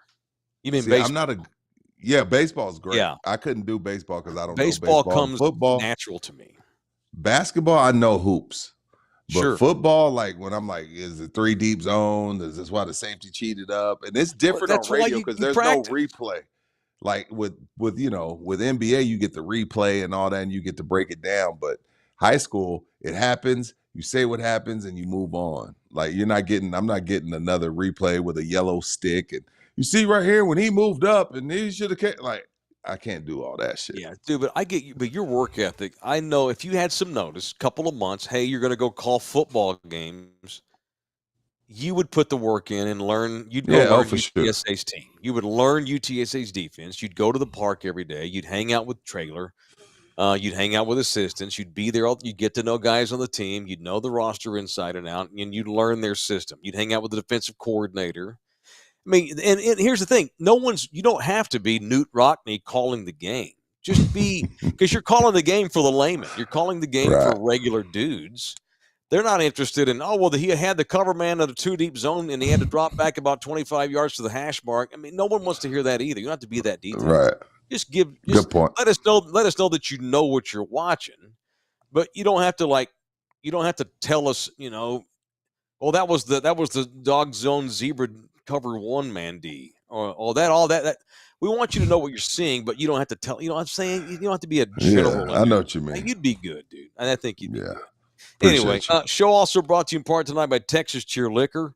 You mean baseball? I'm not a. Yeah, baseball's great. Yeah. I couldn't do baseball because I don't know baseball. Comes football natural to me. Basketball, I know hoops. But football, like when I'm like, is it 3 deep zone? Is this why the safety cheated up? And it's different on radio because there's no replay. Like with NBA, you get the replay and all that, and you get to break it down. But high school, it happens. You say what happens and you move on. Like I'm not getting another replay with a yellow stick. And you see right here when he moved up and he should have like, I can't do all that shit. Yeah, dude, but I get you. But your work ethic, I know if you had some notice, couple of months, hey, you're going to go call football games, you would put the work in and learn. You'd go learn UTSA's team. You would learn UTSA's defense. You'd go to the park every day. You'd hang out with Traylor. You'd hang out with assistants. You'd be there. You'd get to know guys on the team. You'd know the roster inside and out, and you'd learn their system. You'd hang out with the defensive coordinator. I mean, and here's the thing: you don't have to be Newt Rockne calling the game. Just be, because you're calling the game for the layman. You're calling the game for regular dudes. They're not interested in, he had the cover man of the 2-deep zone and he had to drop back about 25 yards to the hash mark. I mean, no one wants to hear that either. You don't have to be that detailed. Right. Good point. Let us know that you know what you're watching, but you don't have to tell us, that was the dog zone zebra cover 1 man D or that. We want you to know what you're seeing, but you don't have to tell. You know what I'm saying? You don't have to be a general. Yeah, I know what you mean. You'd be good, dude. And I think you'd be good. Anyway, show also brought to you in part tonight by Texas Cheer Liquor,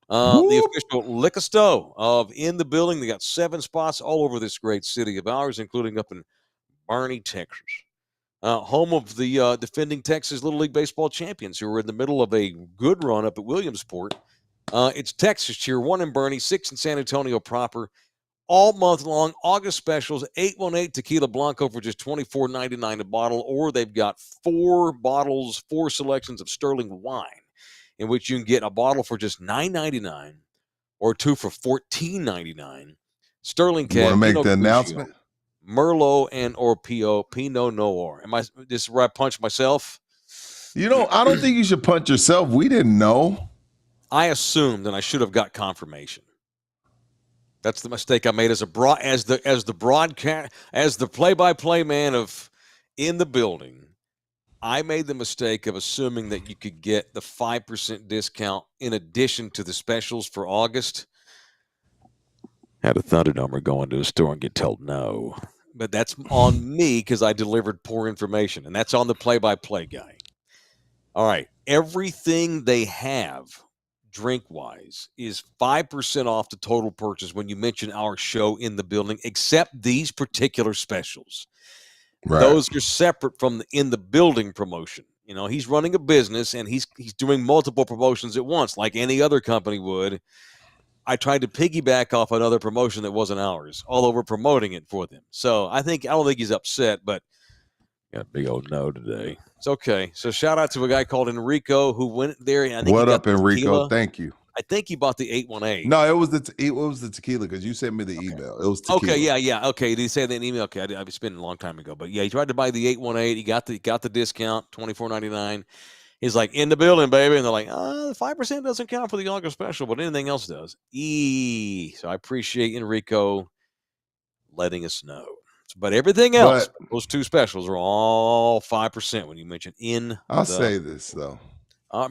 the official liquor store of In the Building. They got 7 spots all over this great city of ours, including up in Barney, Texas, home of the defending Texas Little League Baseball champions who are in the middle of a good run up at Williamsport. It's Texas Cheer, 1 in Bernie, 6 in San Antonio proper. All month long, August specials, 818 Tequila Blanco for just $24.99 a bottle, or they've got 4 selections of Sterling wine, in which you can get a bottle for just $9.99 or 2 for $14.99. Sterling Cab. You want to make the announcement? Merlot and or Pinot Noir. Am I just where I punch myself? I don't think you should punch yourself. We didn't know. I assumed, and I should have got confirmation. That's the mistake I made as the play-by-play man of In the Building. I made the mistake of assuming that you could get the 5% discount in addition to the specials for August. Had a Thunderdumber go into a store and get told no. But that's on me because I delivered poor information, and that's on the play-by-play guy. All right. Everything they have drink-wise is 5% off the total purchase when you mention our show In the Building, except these particular specials. Right. Those are separate from the In the Building promotion. He's running a business, and he's doing multiple promotions at once, like any other company would. I tried to piggyback off another promotion that wasn't ours, although we're promoting it for them. So I don't think he's upset, but got a big old no today. It's okay. So shout out to a guy called Enrico who went there. And I think what up, Enrico? Thank you. I think he bought the 818. No, it was the tequila because you sent me the email. It was tequila. Okay, yeah. Okay, did he say that in the email? Okay, it's been a long time ago, but yeah, he tried to buy the 818. He got the discount, $24.99. He's like, In the Building, baby, and they're like, the 5% doesn't count for the August special, but anything else does. So I appreciate Enrico letting us know. But everything else, those 2 specials are all 5% when you mention In. I'll say this though.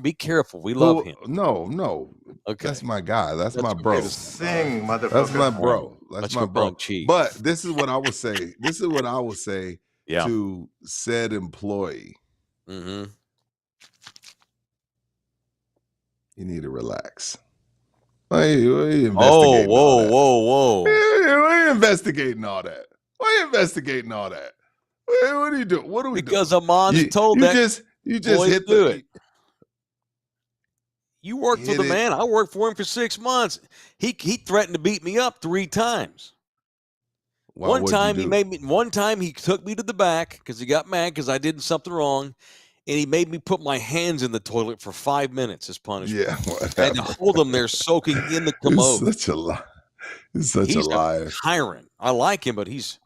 Be careful. We love him. No. Okay. That's my guy. That's my bro. Sing, motherfucker. That's my bro. That's my bro. Cheese. But this is what I would say. To said employee. Mm-hmm. You need to relax. Why you investigating whoa. Why are you investigating all that? Why are you investigating all that? What are you doing? What are we doing? Because Amon's told you just hit it. You work for the man. I worked for him for 6 months. He threatened to beat me up 3 times. One time he took me to the back because he got mad because I did something wrong. And he made me put my hands in the toilet for 5 minutes as punishment. Yeah, I had to hold them there soaking in the commode. He's such a liar. A tyrant. I like him, but he's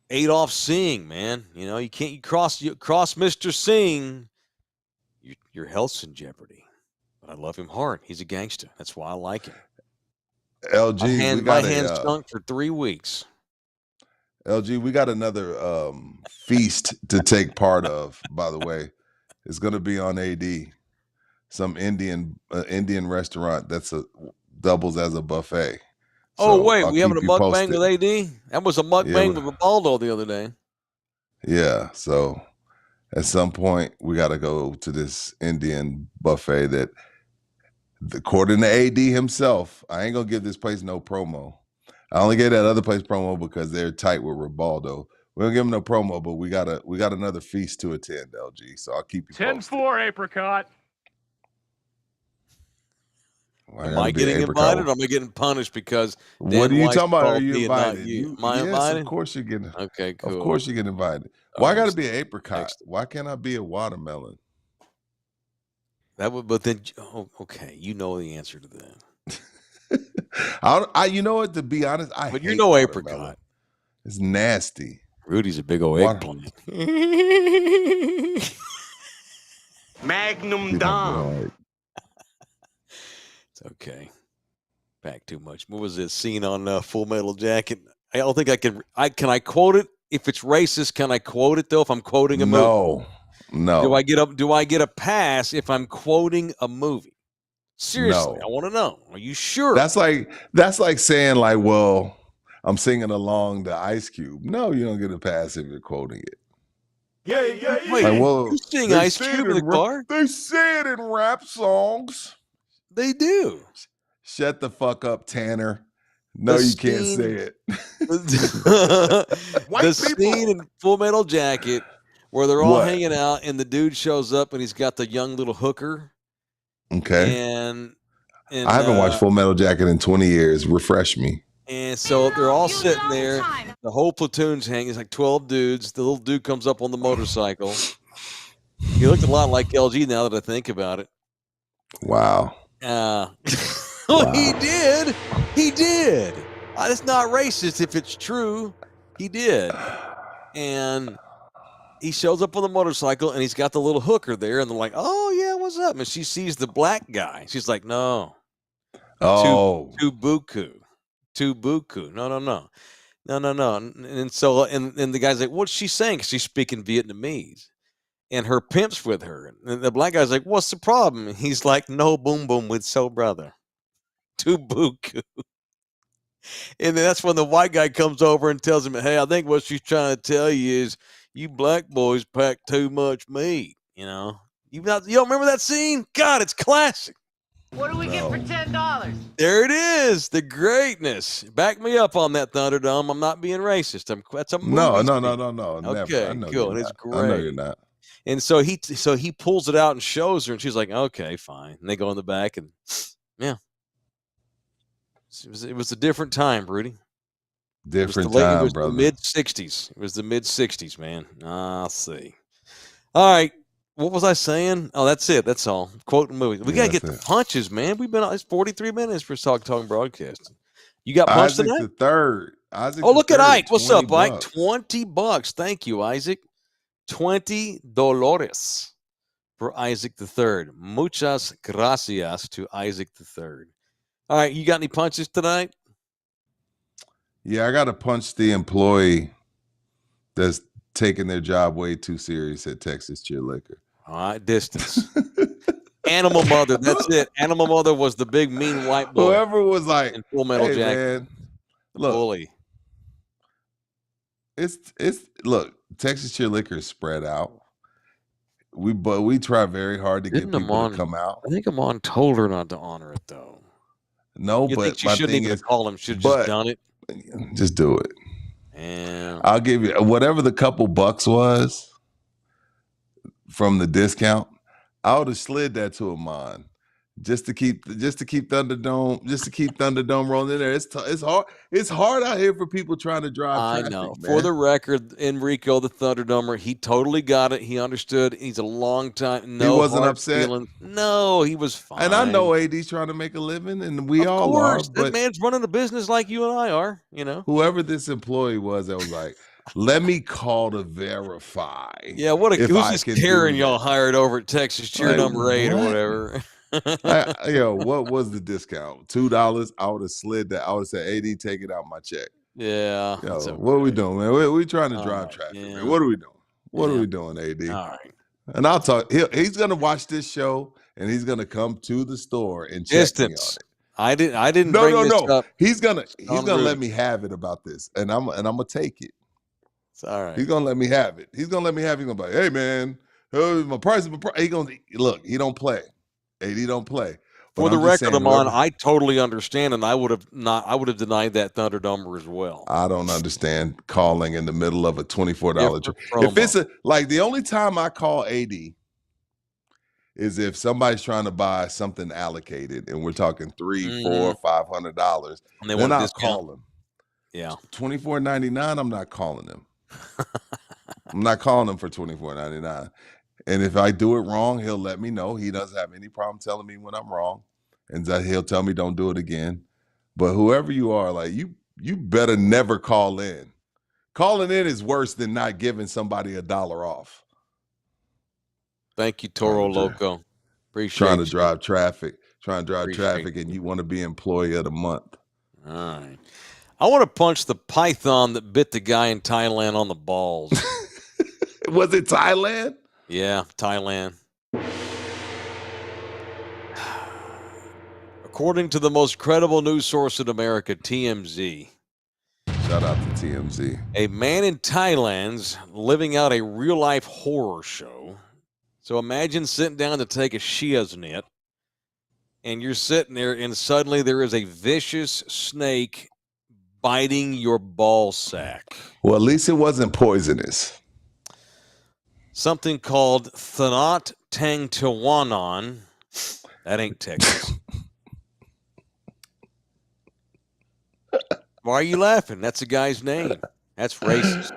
Adolph Singh, man. You can't cross Mr. Singh. Your health's in jeopardy. But I love him hard. He's a gangster. That's why I like him. LG, my hands stunk for 3 weeks. LG, we got another feast to take part of, by the way. It's going to be on AD. Some Indian restaurant that's doubles as a buffet. So wait, we having a mukbang with AD? That was a mukbang with Rivaldo the other day. Yeah, so at some point we got to go to this Indian buffet that, according to AD himself, I ain't gonna give this place no promo. I only gave that other place promo because they're tight with Ribaldo. We don't give them no promo, but we got another feast to attend, LG. So I'll keep you posted. 10-4 apricot. Am I getting invited or am I getting punished because Dan what are you Weiss talking about? Are called you me and not invited? you? Am I yes, invited? of course you're getting. Okay, cool. Of course you get invited. All Why right, got to be an apricot? next. Why can't I be a watermelon? That would, but then, okay, you know the answer to that. You know what? To be honest, But hate no watermelon. apricot. It's nasty. Rudy's a big old eggplant. Magnum Dom. It's okay. Back too much. What was this scene on Full Metal Jacket? I don't think I can. Can I quote it? If it's racist, can I quote it though? If I'm quoting a movie, no. Do I get a pass if I'm quoting a movie? Seriously, No. I want to know. Are you sure? That's like saying like, well, I'm singing along to Ice Cube. No, you don't get a pass if you're quoting it. Yeah. Wait, Like, well, you sing they Ice say Cube it in the car? They say it in rap songs. They do. Shut the fuck up, Tanner. No, you can't say it. The scene in Full Metal Jacket where they're all hanging out and the dude shows up and he's got the young little hooker. Okay. And I haven't watched Full Metal Jacket in 20 years. Refresh me. And so they're all sitting there. The whole platoon's hanging. It's like 12 dudes. The little dude comes up on the motorcycle. He looked a lot like LG now that I think about it. Wow. Wow. He did. It's not racist if it's true. He did. And he shows up on the motorcycle and he's got the little hooker there. And they're like, oh, yeah, what's up? And she sees the black guy. She's like, no. Oh. Tubuku. No. And so, and the guy's like, what's she saying? 'Cause she's speaking Vietnamese. And her pimp's with her. And the black guy's like, what's the problem? And he's like, no boom boom with so brother. Tubuku. And then that's when the white guy comes over and tells him, hey, I think what she's trying to tell you is you black boys pack too much meat. You know, you don't remember that scene? God, it's classic. What do we get for $10? There it is. The greatness. Back me up on that, Thunderdome. I'm not being racist. That's a movie No. Okay, Never. cool. And it's great. I know you're not. And so he pulls it out and shows her, and she's like, okay, fine. And they go in the back, and yeah. It was a different time, Rudy. Different time, it was brother. The mid-'60s. It was the mid-'60s, man. I'll see. All right. What was I saying? Oh, that's it. That's all. Quoting movies. We got to get the punches, man. We've been on. It's 43 minutes for talking broadcasting. You got punched Isaac tonight? the third. Isaac look the at third, Ike. What's up, $20. Ike? $20. Thank you, Isaac. $20 for Isaac the third. Muchas gracias to Isaac the third. All right, you got any punches tonight? Yeah, I got to punch the employee that's taking their job way too serious at Texas Cheer Liquor. All right, distance. Animal Mother, that's it. Animal Mother was the big mean white boy. Whoever was like, in Full Metal hey, Jacket. man, look, bully. Look, Texas Cheer Liquor is spread out. We try very hard to get people to come out. I think Amon told her not to honor it though. No, you but think she my shouldn't thing even is, call him. Should have just done it. Just do it. And I'll give you whatever the couple bucks was from the discount. I would have slid that to Amon just to keep Thunderdome rolling in there. It's hard out here for people trying to drive traffic. I know. Man. For the record, Enrico, the Thunderdomer, he totally got it. He understood. He's a long time. No, he wasn't upset. Feelings. No, he was fine. And I know AD's trying to make a living, and we all are. That But man's running a business like you and I are. You know, whoever this employee was, that was like, let me call to verify. Yeah, who's this Karen y'all hired over at Texas Cheer like, number 8 or whatever? What was the discount? $2. I would have slid that. I would have said, AD, take it out my check. Yeah. What are we doing, man? We trying to drive traffic. Yeah. Man. What are we doing? What are we doing, AD? All right. And I'll talk. He's gonna watch this show, and he's gonna come to the store and check me on it. I didn't bring this up. He's gonna let me have it about this, and I'm gonna take it. It's all right. He's gonna let me have it. He's gonna be like, hey man, my price is my price. He gonna look. He don't play. AD don't play. For the record, Amon, I totally understand, and I would have denied that Thunderdumber as well. I don't understand calling in the middle of a $24 trade. If it's the only time I call AD is if somebody's trying to buy something allocated, and we're talking $300, $400, $500, and they then want I'll to call him. Yeah, $24.99. I'm not calling him. I'm not calling him for $24.99. And if I do it wrong, he'll let me know. He doesn't have any problem telling me when I'm wrong. And he'll tell me don't do it again. But whoever you are, like you better never call in. Calling in is worse than not giving somebody $1 off. Thank you, Toro Loco. Appreciate trying to you. drive traffic. Appreciate And you want to be employee of the month. All right. I want to punch the python that bit the guy in Thailand on the balls. Was it Thailand? Yeah, Thailand. According to the most credible news source in America, TMZ. Shout out to TMZ. A man in Thailand's living out a real-life horror show. So imagine sitting down to take a shiznit, and you're sitting there, and suddenly there is a vicious snake biting your ball sack. Well, at least it wasn't poisonous. Something called Thanat Tang Tawanan. That ain't Texas. Why are you laughing? That's a guy's name. That's racist.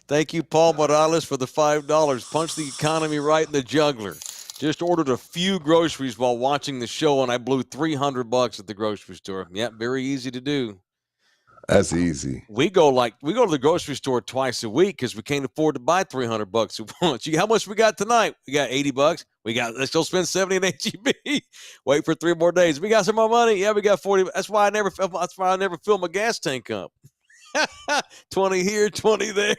Thank you, Paul Morales, for the $5. Punch the economy right in the jugular. Just ordered a few groceries while watching the show, and I blew $300 at the grocery store. Yeah, very easy to do. That's easy. We go to the grocery store twice a week because we can't afford to buy $300 at once. How much we got tonight? We got $80. Let's go spend 70 in HEB. Wait for 3 more days. We got some more money. Yeah, we got 40. That's why I never fill my gas tank up. 20 here, 20 there.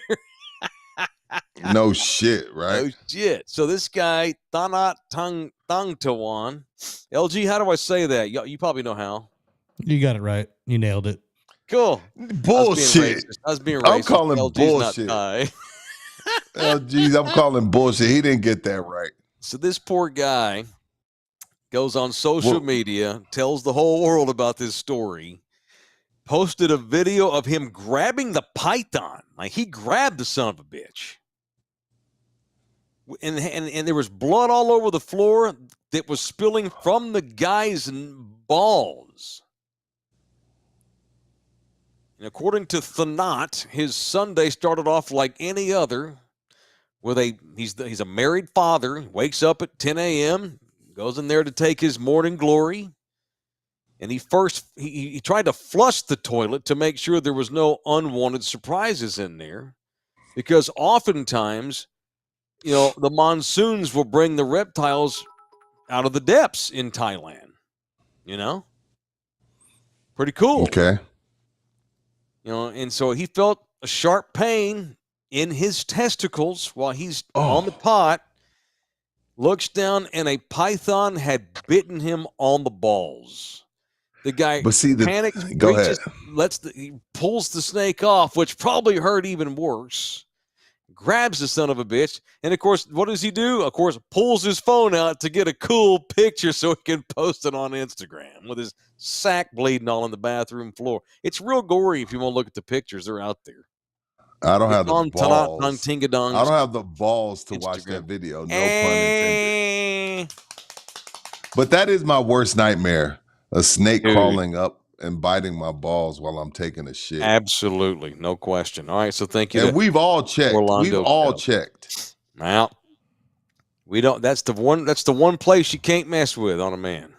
No shit, right? No shit. So this guy, Thanat Tang Tawan. LG, how do I say that? You probably know how. You got it right. You nailed it. Cool. Bullshit. I was being racist. I'm calling LG's bullshit. I'm calling bullshit. He didn't get that right. So this poor guy goes on social media, tells the whole world about this story, posted a video of him grabbing the python. Like he grabbed the son of a bitch. And there was blood all over the floor that was spilling from the guy's balls. And according to Thanat, his Sunday started off like any other. He's a married father. He wakes up at 10 a.m., goes in there to take his morning glory. And he tried to flush the toilet to make sure there was no unwanted surprises in there. Because oftentimes, the monsoons will bring the reptiles out of the depths in Thailand. Pretty cool. Okay. And so he felt a sharp pain in his testicles while he's on the pot, looks down, and a python had bitten him on the balls. The guy panics, he pulls the snake off, which probably hurt even worse, grabs the son of a bitch, and of course, what does he do? Of course, pulls his phone out to get a cool picture so he can post it on Instagram with his sack bleeding all on the bathroom floor. It's real gory if you want to look at the pictures. They're out there. I don't have the balls. I don't have the balls to watch that video. No pun intended. But that is my worst nightmare. A snake crawling up and biting my balls while I'm taking a shit. Absolutely. No question. All right. So thank you. And we've all checked. Checked. Well, we don't. That's the one place you can't mess with on a man.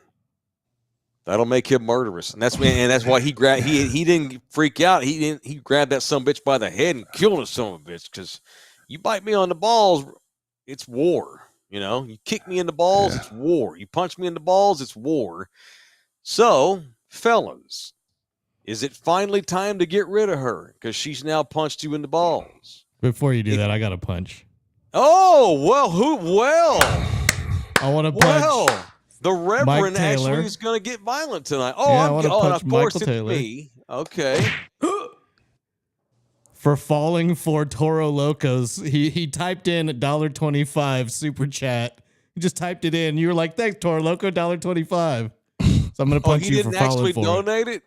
That'll make him murderous, and that's why he grabbed. He didn't freak out. He grabbed that son of a bitch by the head and killed his son of a bitch. Because you bite me on the balls, it's war. You kick me in the balls, it's war. You punch me in the balls, it's war. So, fellas, is it finally time to get rid of her? Because she's now punched you in the balls. Before you do that, I got a punch. Oh well, I want to punch. The Reverend actually is going to get violent tonight. Oh, yeah, and of course Michael it's Taylor. me. Okay. for falling for Toro Locos. He typed in $1.25 super chat. He just typed it in. You were like, thanks, Toro Loco, $1.25. So I'm gonna punch you for falling for it. He didn't actually donate it?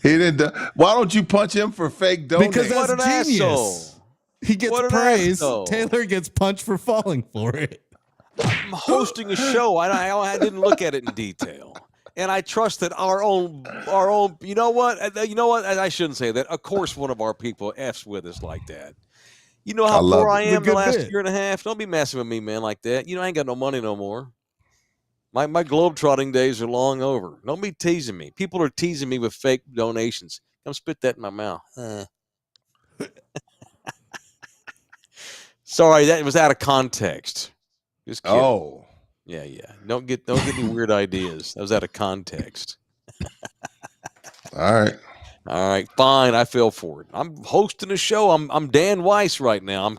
He didn't. Why don't you punch him for fake donating? Because that's What an genius. asshole. He gets What an praise. asshole. Taylor gets punched for falling for it. I'm hosting a show. I didn't look at it in detail. And I trust that our own, you know what? I shouldn't say that. Of course, one of our people F's with us like that. You know how poor I am the last year and a half? Don't be messing with me, man, like that. You know, I ain't got no money no more. My globetrotting days are long over. Don't be teasing me. People are teasing me with fake donations. Come spit that in my mouth. Sorry, that was out of context. Just kidding. Oh. Yeah. Don't get any weird ideas. That was out of context. All right, fine. I fell for it. I'm hosting a show. I'm Dan Weiss right now. I'm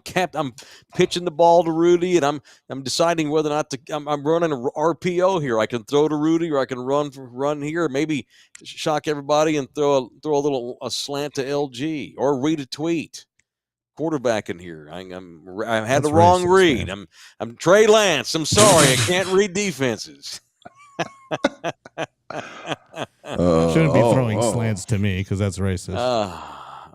pitching the ball to Rudy, and I'm deciding whether or not to. I'm running an RPO here. I can throw to Rudy, or I can run here. Maybe shock everybody and throw a slant to LG, or read a tweet. Quarterback in here. I had the wrong read. Man. I'm Trey Lance. I'm sorry. I can't read defenses. Shouldn't be throwing slants to me because that's racist.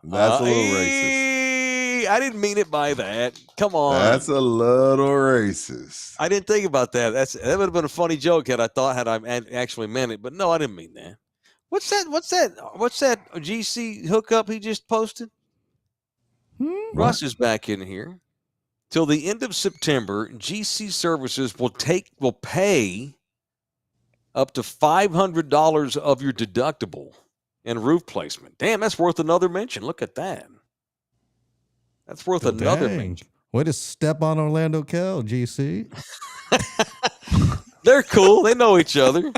That's a little racist. I didn't mean it by that. Come on. That's a little racist. I didn't think about that. That would have been a funny joke had I actually meant it. But no, I didn't mean that. What's that GC hookup he just posted? Russ is back in here. Till the end of September, GC Services will pay up to $500 of your deductible and roof placement. Damn, that's worth another mention. Look at that. That's worth another mention. Way to step on Orlando Cal, GC. They're cool. They know each other.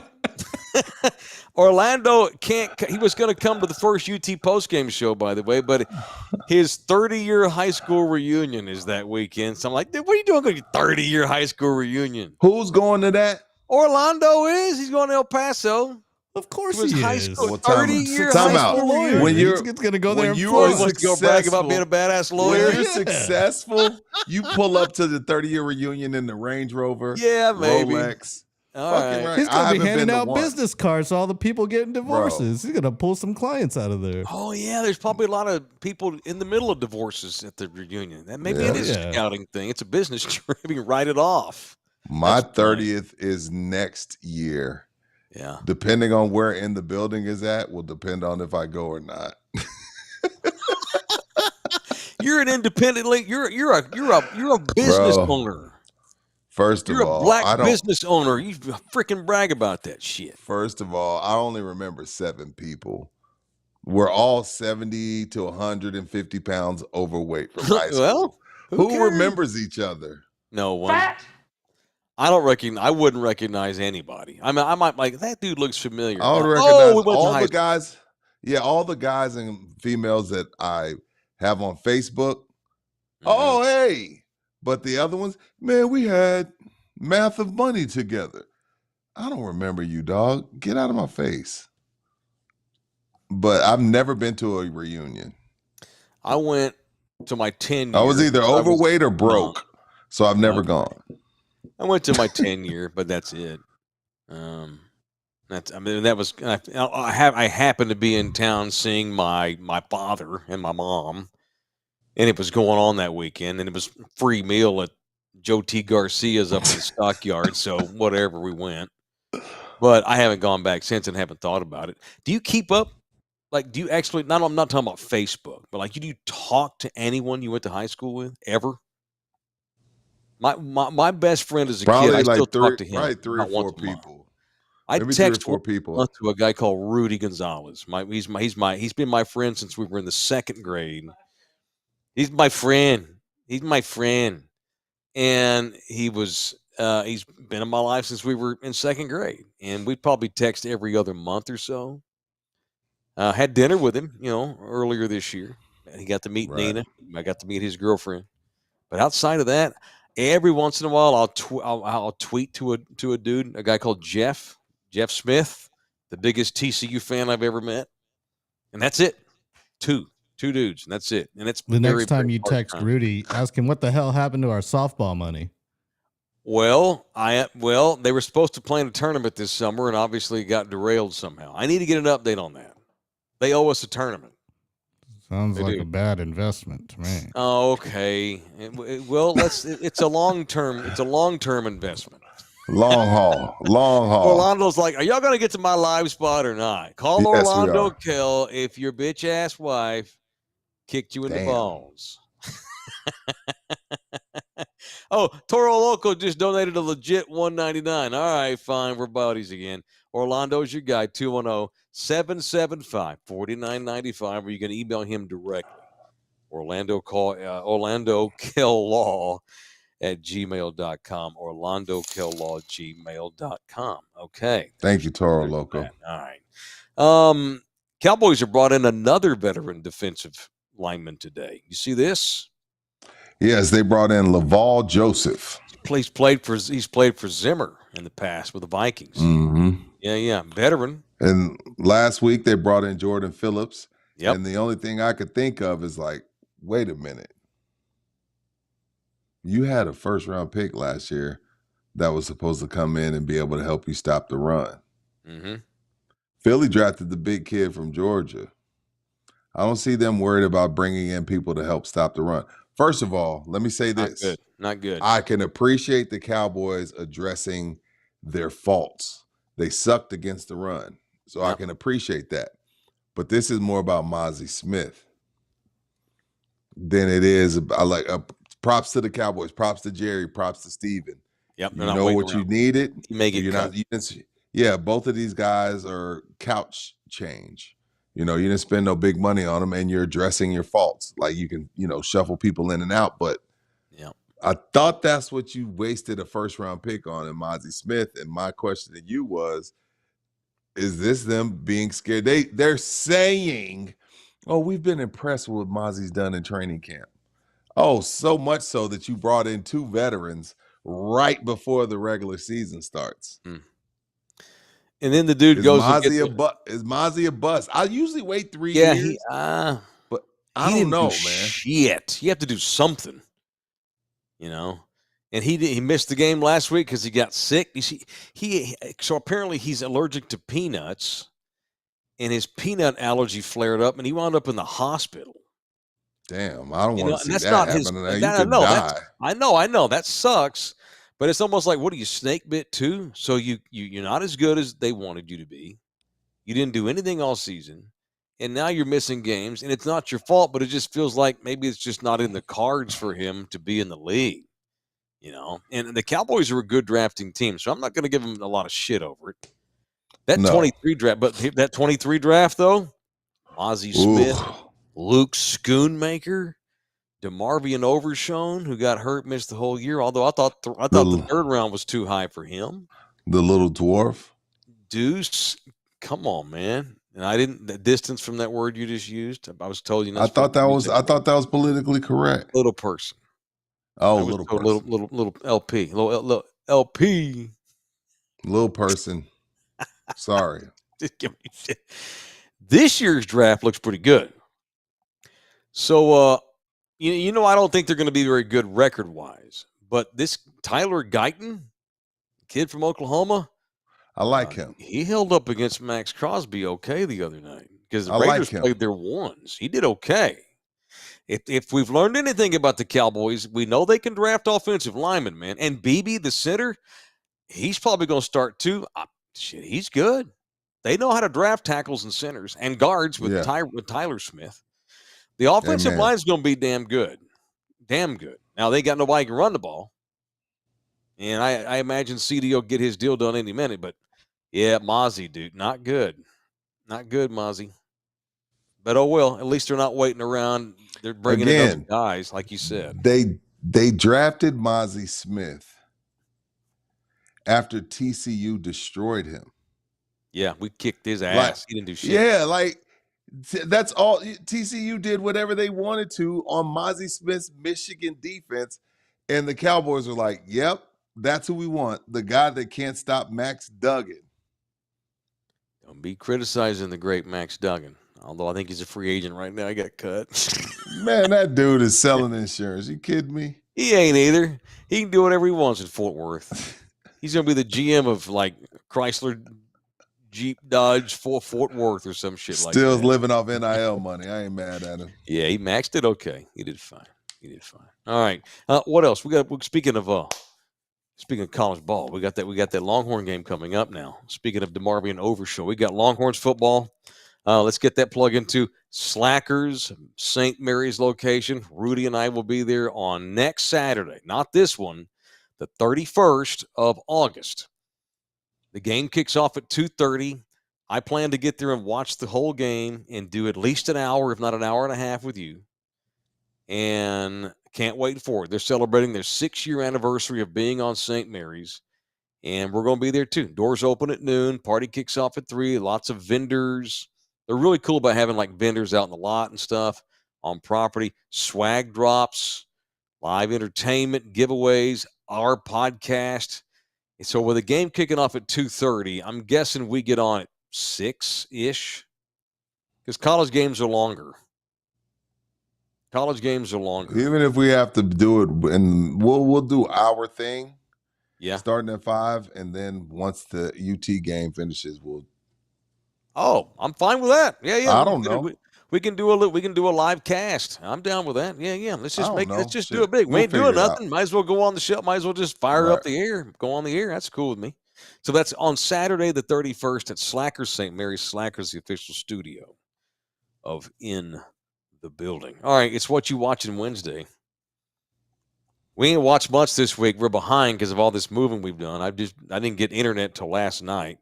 Orlando he was going to come to the first UT postgame show, by the way, but his 30-year high school reunion is that weekend. So I'm like, what are you doing with your 30-year high school reunion? Who's going to that? Orlando is. He's going to El Paso. Of course he is. High school, 30-year high school lawyer. When he's going to go there and go brag about being a badass lawyer. When you're successful, you pull up to the 30-year reunion in the Range Rover. Yeah, maybe. Rolex. All right. He's going to be handing out business cards to all the people getting divorces. He's going to pull some clients out of there. Oh, yeah. There's probably a lot of people in the middle of divorces at the reunion. That maybe it is a scouting thing. It's a business trip. You can write it off. My 30th is next year. Yeah. Depending on where in the building is at will depend on if I go or not. You're an independent. You're a business owner. First of all, you're a black business owner. You freaking brag about that shit. First of all, I only remember 7 people. We're all 70 to 150 pounds overweight from high school. Well, who remembers each other? No one. Fat. I wouldn't recognize anybody. I mean, I might like that dude looks familiar. I would recognize all the guys. Yeah, all the guys and females that I have on Facebook. Mm-hmm. Oh, hey. But the other ones, man, we had Math of Money together. I don't remember you, dog. Get out of my face. But I've never been to a reunion. I went to my 10-year. I was either overweight or broke, so I've never gone. I went to my 10-year, but that's it. I happened to be in town seeing my father and my mom. And it was going on that weekend, and it was free meal at Joe T. Garcia's up in the stockyard. So whatever, we went. But I haven't gone back since and haven't thought about it. Do you keep up? Like, do you actually? I'm not talking about Facebook, but like, do you talk to anyone you went to high school with ever? My best friend as a kid, I still talk to him. Probably 3 or 4 people. I text 3 or 4 people to a guy called Rudy Gonzalez. He's been my friend since we were in the 2nd grade. He's my friend. And he's been in my life since we were in 2nd grade. And we'd probably text every other month or so. Had dinner with him, earlier this year. He got to meet Nina. I got to meet his girlfriend. But outside of that, every once in a while, I'll tweet to a dude, a guy called Jeff Smith, the biggest TCU fan I've ever met. And that's it. Two 2 dudes, and that's it. And it's the very, next time very you text part-time. Rudy, ask him what the hell happened to our softball money. Well, they were supposed to play in a tournament this summer, and obviously it got derailed somehow. I need to get an update on that. They owe us a tournament. Sounds like a bad investment to me. Oh, okay. Well, it's a long-term investment. Long haul. Orlando's like, are y'all going to get to my live spot or not? Call Yes, we Orlando are. Kell if your bitch-ass wife kicked you in the balls. Oh, Toro Loco just donated a legit $1.99. All right, fine. We're buddies again. Orlando's your guy, 210-775-4995, or you can email him directly. Orlando Kell Law at gmail.com. OrlandoKellLaw@gmail.com. Okay. Thank you, Toro Loco. All right. Cowboys have brought in another veteran defensive lineman today. You see this? Yes, they brought in Laval Joseph. He's played for Zimmer in the past with the Vikings. Mm-hmm. Yeah, veteran. And last week they brought in Jordan Phillips. Yep. And the only thing I could think of is like, wait a minute. You had a first-round pick last year that was supposed to come in and be able to help you stop the run. Mm-hmm. Philly drafted the big kid from Georgia. I don't see them worried about bringing in people to help stop the run. First of all, let me say this. Not good. I can appreciate the Cowboys addressing their faults. They sucked against the run. So I can appreciate that. But this is more about Mozzie Smith than it is. I like props to the Cowboys, props to Jerry, props to Steven. Yep. You know what you needed. You make it. Both of these guys are couch change. You didn't spend no big money on them, and you're addressing your faults. Like you can, shuffle people in and out. But I thought that's what you wasted a first-round pick on in Mozzie Smith. And my question to you was, is this them being scared? They're saying, oh, we've been impressed with what Mozzie's done in training camp. Oh, so much so that you brought in 2 veterans right before the regular season starts. And then the dude goes. Is Mozzie a bust? I usually wait 3 years. But I don't know, man. Shit, you have to do something. And he missed the game last week because he got sick. You see, so apparently he's allergic to peanuts, and his peanut allergy flared up, and he wound up in the hospital. Damn, I don't want to see that happen. I know that sucks. But it's almost like, what are you, snake bit too? So you're not as good as they wanted you to be. You didn't do anything all season, and now you're missing games. And it's not your fault, but it just feels like maybe it's just not in the cards for him to be in the league. And the Cowboys are a good drafting team, so I'm not going to give them a lot of shit over it. That 23 draft though, Mozzie Smith, Luke Schoonmaker, DeMarvion Overshone, who got hurt, missed the whole year. Although I thought the 3rd round was too high for him. The little dwarf. Deuce, come on, man. And the distance from that word you just used. I was told I thought that was politically correct. Little person. Oh, little person. Little LP. Little LP. Little person. Sorry. Just give me shit. This year's draft looks pretty good. So, I don't think they're going to be very good record-wise. But this Tyler Guyton, kid from Oklahoma, I like him. He held up against Max Crosby okay the other night because the Raiders played their ones. He did okay. If we've learned anything about the Cowboys, we know they can draft offensive linemen, man. And BB, the center, he's probably going to start too. He's good. They know how to draft tackles and centers and guards with Tyler Smith. The offensive line is going to be damn good. Damn good. Now, they got nobody who can run the ball. And I imagine CD will get his deal done any minute. But, yeah, Mozzie, dude, not good. Not good, Mozzie. But, oh, well, at least they're not waiting around. They're bringing in those guys, like you said. They drafted Mozzie Smith after TCU destroyed him. Yeah, we kicked his ass. He didn't do shit. Yeah, that's all. TCU did whatever they wanted to on Mozzie Smith's Michigan defense, and the Cowboys were like, yep, that's who we want, the guy that can't stop Max Duggan. Don't be criticizing the great Max Duggan. Although I think he's a free agent right now. He got cut. Man, that dude is selling insurance. You kidding me? He ain't either. He can do whatever he wants in Fort Worth. He's going to be the GM of like Chrysler, Jeep, Dodge, Fort Worth or some shit like that. Still living off NIL money. I ain't mad at him. Yeah, he maxed it okay. He did fine. All right. What else? Speaking of college ball, we got that Longhorn game coming up now. Speaking of DeMarvian Overshow, we got Longhorns football. Let's get that plug into Slackers, St. Mary's location. Rudy and I will be there on next Saturday, not this one, the 31st of August. The game kicks off at 2:30. I plan to get there and watch the whole game and do at least an hour, if not an hour and a half with you. And can't wait for it. They're celebrating their 6-year anniversary of being on St. Mary's. And we're going to be there too. Doors open at noon. Party kicks off at 3. Lots of vendors. They're really cool about having like vendors out in the lot and stuff on property. Swag drops, live entertainment, giveaways, our podcast. And so with the game kicking off at 2:30, I'm guessing we get on at 6-ish because college games are longer. Even if we have to do it, and we'll do our thing. Yeah. Starting at 5, and then once the UT game finishes, we'll. Oh, I'm fine with that. Yeah. I don't know. We can do a live cast. I'm down with that. Yeah. Let's just do it big. We ain't doing nothing. Might as well go on the show. Might as well just fire up the air. Go on the air. That's cool with me. So that's on Saturday the 31st at Slackers St. Mary's. Slackers, the official studio of In the Building. All right, it's What You Watching Wednesday. We ain't watched much this week. We're behind because of all this moving we've done. I didn't get internet till last night.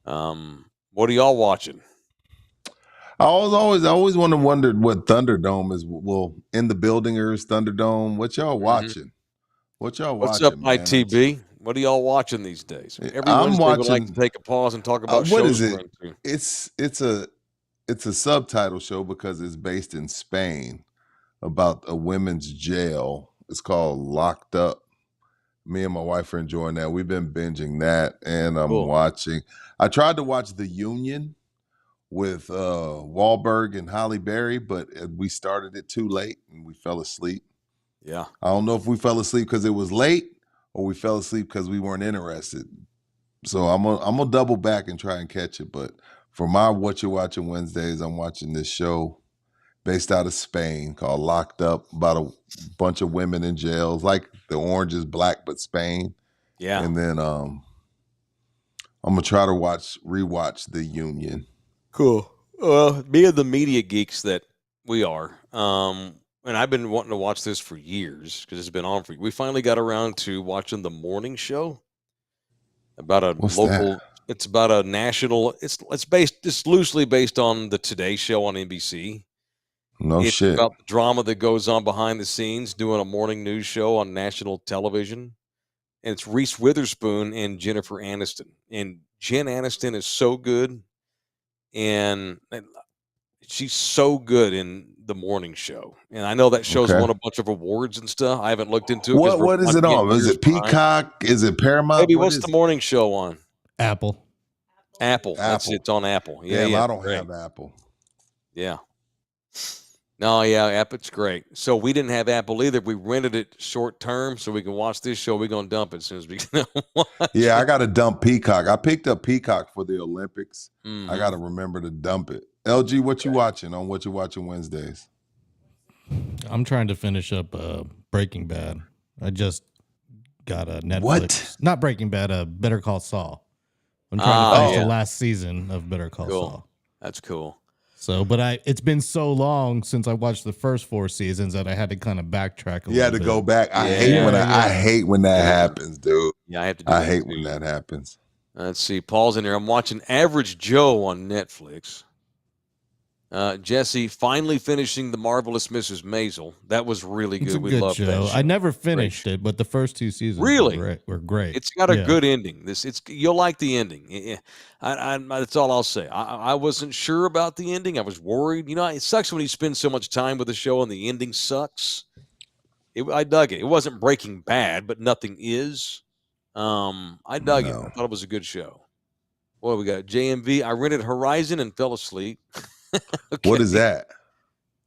What are y'all watching? I always wondered what Thunderdome is. Well, In the Buildingers, Thunderdome. What y'all watching? What's up, man? ITB? What are y'all watching these days? Every I'm Wednesday watching. We like to take a pause and talk about what shows. Is it? It's a subtitle show because it's based in Spain about a women's jail. It's called Locked Up. Me and my wife are enjoying that. We've been binging that, and I'm watching. I tried to watch The Union with Wahlberg and Halle Berry, but we started it too late and we fell asleep. Yeah. I don't know if we fell asleep because it was late or we fell asleep because we weren't interested. So I'm gonna double back and try and catch it. But for my What You're Watching Wednesdays, I'm watching this show based out of Spain called Locked Up, about a bunch of women in jails, like the Orange is Black, but Spain. Yeah. And then I'm gonna try to rewatch The Union. Cool. Well, being the media geeks that we are, and I've been wanting to watch this for years because it's been on for. We finally got around to watching the morning show about a What's local. that? It's about a national. It's loosely based on the Today Show on NBC. It's Shit. about the drama that goes on behind the scenes doing a morning news show on national television. And it's Reese Witherspoon and Jennifer Aniston. And Jen Aniston is so good. And she's so good in the morning show. And I know that show's won a bunch of awards and stuff. I haven't looked into it. What is it on? Is it Peacock? Behind. Is it Paramount? Maybe what's the morning show on? Apple. That's it's on Apple. Yeah, I don't have Apple. Yeah. No, yeah, Apple's great. So we didn't have Apple either. We rented it short term so we can watch this show. We're going to dump it as soon as we can watch Yeah, I got to dump Peacock. I picked up Peacock for the Olympics. Mm-hmm. I got to remember to dump it. LG, what you watching on What You Watching Wednesdays? I'm trying to finish up Breaking Bad. I just got a Netflix. What? Not Breaking Bad, Better Call Saul. I'm trying to finish the last season of Better Call Saul. That's cool. So, but it's been so long since I watched the first 4 seasons that I had to kind of backtrack a little bit. You had to go back. I hate when that happens, dude. Yeah, I have to. I hate when that happens. Let's see. Paul's in there. I'm watching Average Joe on Netflix. Jesse finally finishing The Marvelous Mrs. Maisel. That was really good. We loved that show. I never finished it, but the first 2 seasons were great. It's got a good ending. You'll like the ending. That's all I'll say. I wasn't sure about the ending. I was worried. You know, it sucks when you spend so much time with the show and the ending sucks. I dug it. It wasn't Breaking Bad, but nothing is. I dug it. I thought it was a good show. Well, we got JMV. I rented Horizon and fell asleep. Okay. What is that?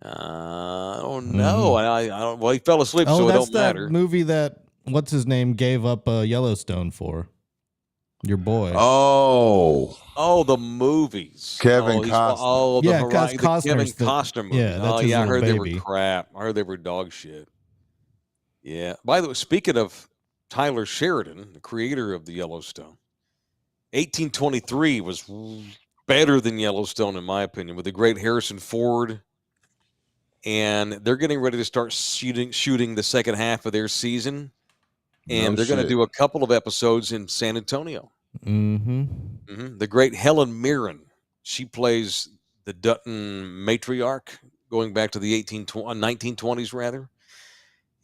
I don't know. I don't. Well, he fell asleep, Oh, so it that's don't that matter. movie that what's his name gave up Yellowstone for. Your boy. Oh, the movies. Kevin The Kevin Costner movies. Yeah, that's his I little heard they were baby. crap. I heard they were dog shit. Yeah. By the way, speaking of Tyler Sheridan, the creator of the Yellowstone, 1823 was better than Yellowstone, in my opinion, with the great Harrison Ford. And they're getting ready to start shooting the second half of their season. And they're going to do a couple of episodes in San Antonio. The great Helen Mirren. She plays the Dutton matriarch going back to the 1920s, rather.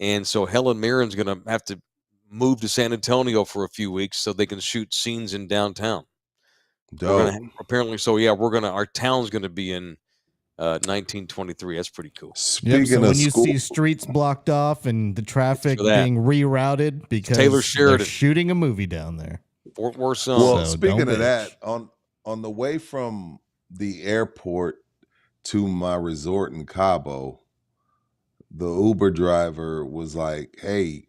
And so Helen Mirren's going to have to move to San Antonio for a few weeks so they can shoot scenes in downtown. Our town's going to be in 1923. That's pretty cool. Speaking of when you see streets blocked off and the traffic being rerouted because Taylor Sheridan they're shooting a movie down there. Fort Worth. Well, speaking of that, on the way from the airport to my resort in Cabo, the Uber driver was like, "Hey,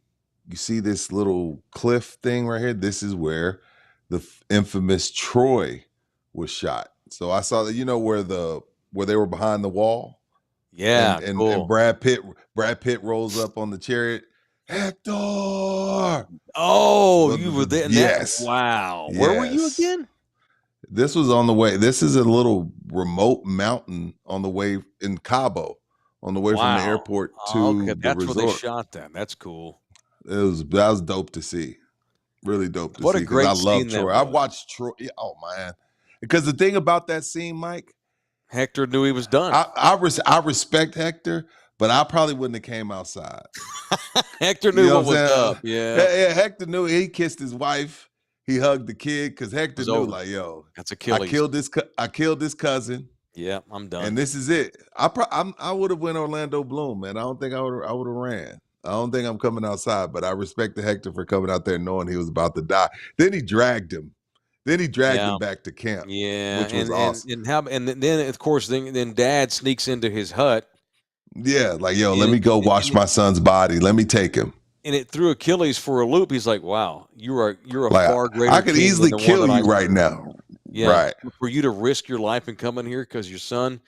you see this little cliff thing right here? This is where the infamous Troy was shot." So I saw that, where they were behind the wall. Yeah, and cool. Brad Pitt rolls up on the chariot. Hector! Oh, you were there? Yes. Wow. Yes. Where were you again? This was on the way. This is a little remote mountain on the way in Cabo, on the way from the airport to the that's resort. Where they shot that. That cool. That was dope to see. Really dope to see. What a great I love scene Troy. that I've was. watched Troy. Oh man. Because the thing about that scene, Mike, Hector knew he was done. I respect Hector, but I probably wouldn't have came outside. Hector knew what was up. Yeah. Hector knew. He kissed his wife. He hugged the kid because Hector knew, like, yo, that's Achilles. I killed this cousin. Yeah, I'm done. And this is it. I would have went Orlando Bloom, man. I don't think I would have ran. I don't think I'm coming outside, but I respect the Hector for coming out there knowing he was about to die. Then he dragged him. Him back to camp. Yeah, which was awesome. And then of course, then Dad sneaks into his hut. Yeah, like, yo, let me go wash my son's body. Let me take him. And it threw Achilles for a loop. He's like, "Wow, you're a like, far greater." I could easily kill you right now. Yeah, right. For you to risk your life and come in here because your son.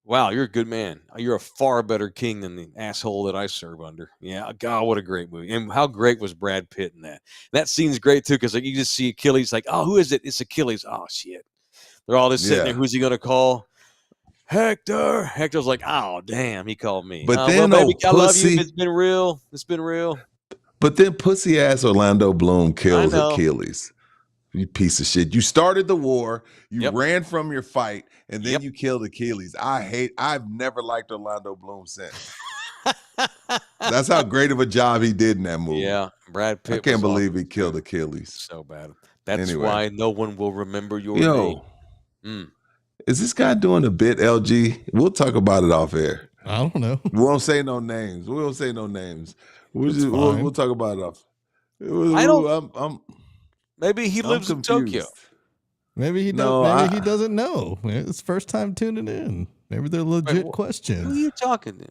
Wow, you're a good man. You're a far better king than the asshole that I serve under. Yeah, God, what a great movie. And how great was Brad Pitt in that? That scene's great, too, because you just see Achilles like, oh, who is it? It's Achilles. Oh, shit. They're all just sitting there. Who's he going to call? Hector. Hector's like, oh, damn, he called me. But then, baby, I love you. It's been real. It's been real. But then pussy-ass Orlando Bloom kills Achilles. You piece of shit. You started the war. You ran from your fight. And then you killed Achilles. I've never liked Orlando Bloom since. That's how great of a job he did in that movie. Yeah, Brad Pitt. I can't believe he killed Achilles. So bad. That's why no one will remember your name. Is this guy doing a bit, LG? We'll talk about it off air. I don't know. We won't say no names. We'll talk about it off. Maybe he lives in Tokyo. Maybe he doesn't. He doesn't know. It's first time tuning in. Maybe they're legit questions. Who are you talking to?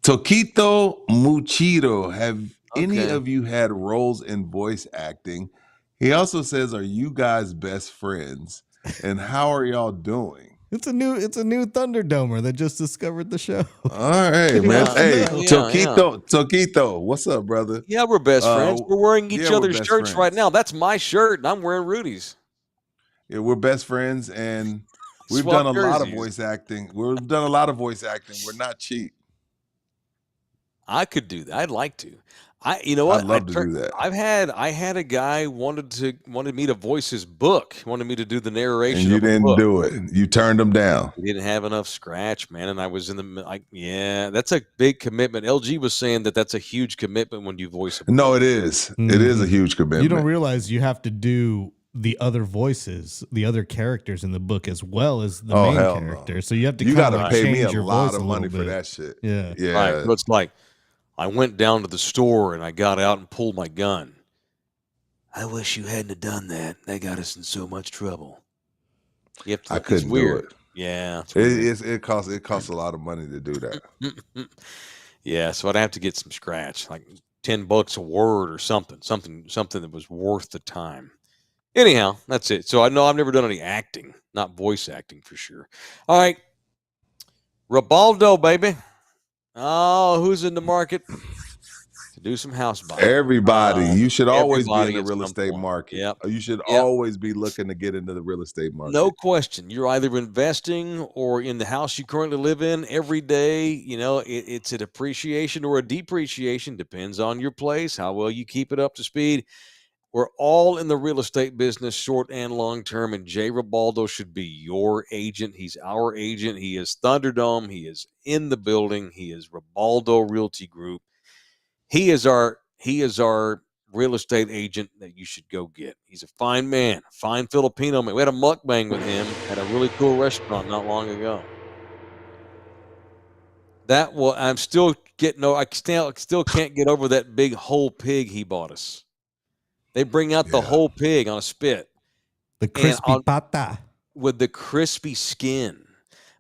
Toquito Muchiro. Have any of you had roles in voice acting? He also says, "Are you guys best friends? And how are y'all doing?" It's a new Thunderdomer that just discovered the show. All right, man. Hey, Toquito, what's up, brother? Yeah, we're best friends. We're wearing each other's shirts right now. That's my shirt, and I'm wearing Rudy's. Yeah, we're best friends, and we've done a lot of voice acting. We've done a lot of voice acting. We're not cheap. I could do that. I'd like to. You know what? I'd love to do that. I had a guy wanted me to voice his book. Wanted me to do the narration. And you didn't do it. You turned him down. He didn't have enough scratch, man. And I was in the that's a big commitment. LG was saying that's a huge commitment when you voice a book. No, it is. Mm-hmm. It is a huge commitment. You don't realize you have to do the other voices, the other characters in the book as well as the main character. No. So you have to. You got to pay me a your lot of money for that shit. Yeah, yeah. Right. So it's like I went down to the store and I got out and pulled my gun. I wish you hadn't have done that. That got us in so much trouble. I couldn't do it. Yeah. It costs a lot of money to do that. Yeah, so I'd have to get some scratch, like $10 a word or something that was worth the time. Anyhow, that's it. So I know I've never done any acting, not voice acting for sure. All right. Ribaldo, baby. Oh, who's in the market to do some house buying? Everybody, you should always be in the at real some estate point. market. Yep. You should Yep. always be looking to get into the real estate market. No question. You're either investing or in the house you currently live in every day. It's a depreciation or a depreciation, depends on your place, how well you keep it up to speed. We're all in the real estate business, short and long term, and Jay Ribaldo should be your agent. He's our agent. He is Thunderdome. He is in the building. He is Ribaldo Realty Group. He is our real estate agent that you should go get. He's a fine man, fine Filipino man. We had a mukbang with him at a really cool restaurant not long ago. I'm still getting. I still can't get over that big whole pig he bought us. They bring out the whole pig on a spit. The crispy pata. With the crispy skin.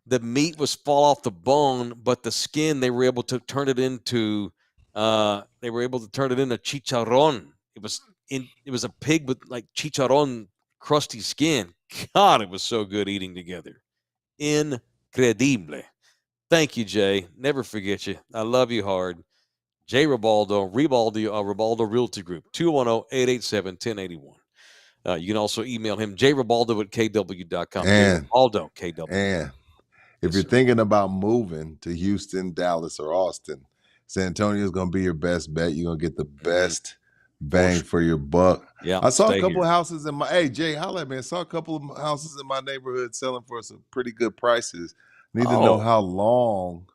The meat was fall off the bone, but the skin, they were able to turn it into chicharron. It was a pig with like chicharron crusty skin. God, it was so good eating together. Incredible. Thank you, Jay. Never forget you. I love you hard. Jay Ribaldo Realty Group, 210-887-1081. You can also email him, jribaldo@kw.com. Ribaldo, KW. And if you're thinking about moving to Houston, Dallas, or Austin, San Antonio is going to be your best bet. You're going to get the best bang for your buck. Yeah, I saw a couple of houses in hey, Jay, holla at me. I saw a couple of houses in my neighborhood selling for some pretty good prices. Need to know how long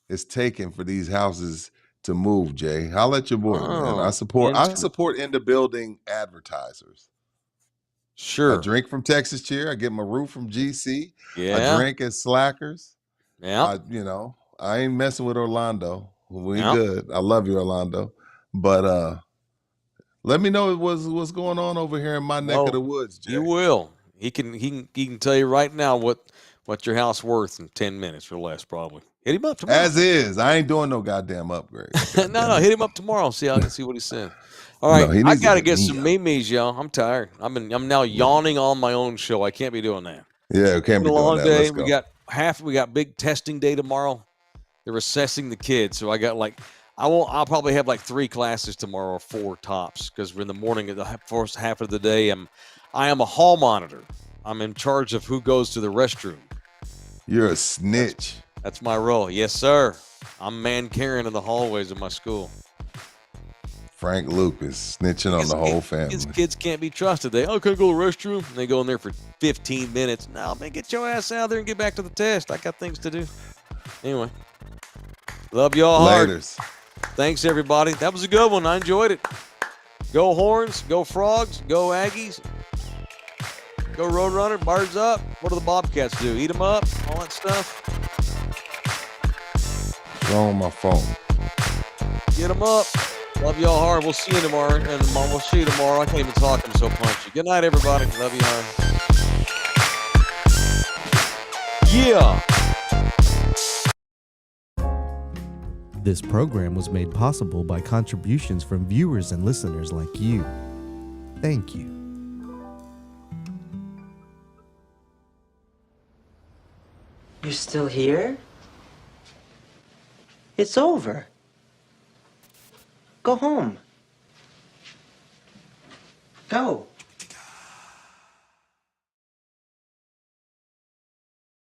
it's taking for these houses to move, Jay. Holla at your boy, man. I support in the building advertisers. Sure. I drink from Texas Cheer. I get my roof from GC. Yeah. I drink at Slackers. Yeah. I ain't messing with Orlando. We good. I love you, Orlando. But let me know what's going on over here in my neck of the woods, Jay. He will. He can tell you right now what your house worth in 10 minutes or less, probably. Hit him up tomorrow. As is. I ain't doing no goddamn upgrade. No, hit him up tomorrow. See what he says. All right, I got to get some memes, y'all. I'm tired. I'm now yawning on my own show. I can't be doing that. Yeah, it can't be doing that. Day. Let's go. We got big testing day tomorrow. They're assessing the kids, so I got I'll probably have 3 classes tomorrow, or 4 tops, because in the morning, the first half of the day, I am a hall monitor. I'm in charge of who goes to the restroom. You're a snitch. That's my role. Yes, sir. I'm man Karen in the hallways of my school. Frank Lucas snitching on the whole family. His kids can't be trusted. They, can I go to the restroom? And they go in there for 15 minutes. No, man, get your ass out there and get back to the test. I got things to do. Anyway, love y'all hard. Laters. Thanks, everybody. That was a good one. I enjoyed it. Go Horns. Go Frogs. Go Aggies. Go Roadrunner. Birds up. What do the Bobcats do? Eat them up? All that stuff? Go on my phone. Get them up. Love y'all hard. We'll see you tomorrow. And we'll see you tomorrow. I can't even talk. I'm so punchy. Good night, everybody. Love you hard. Yeah. This program was made possible by contributions from viewers and listeners like you. Thank you. You're still here? It's over. Go home. Go.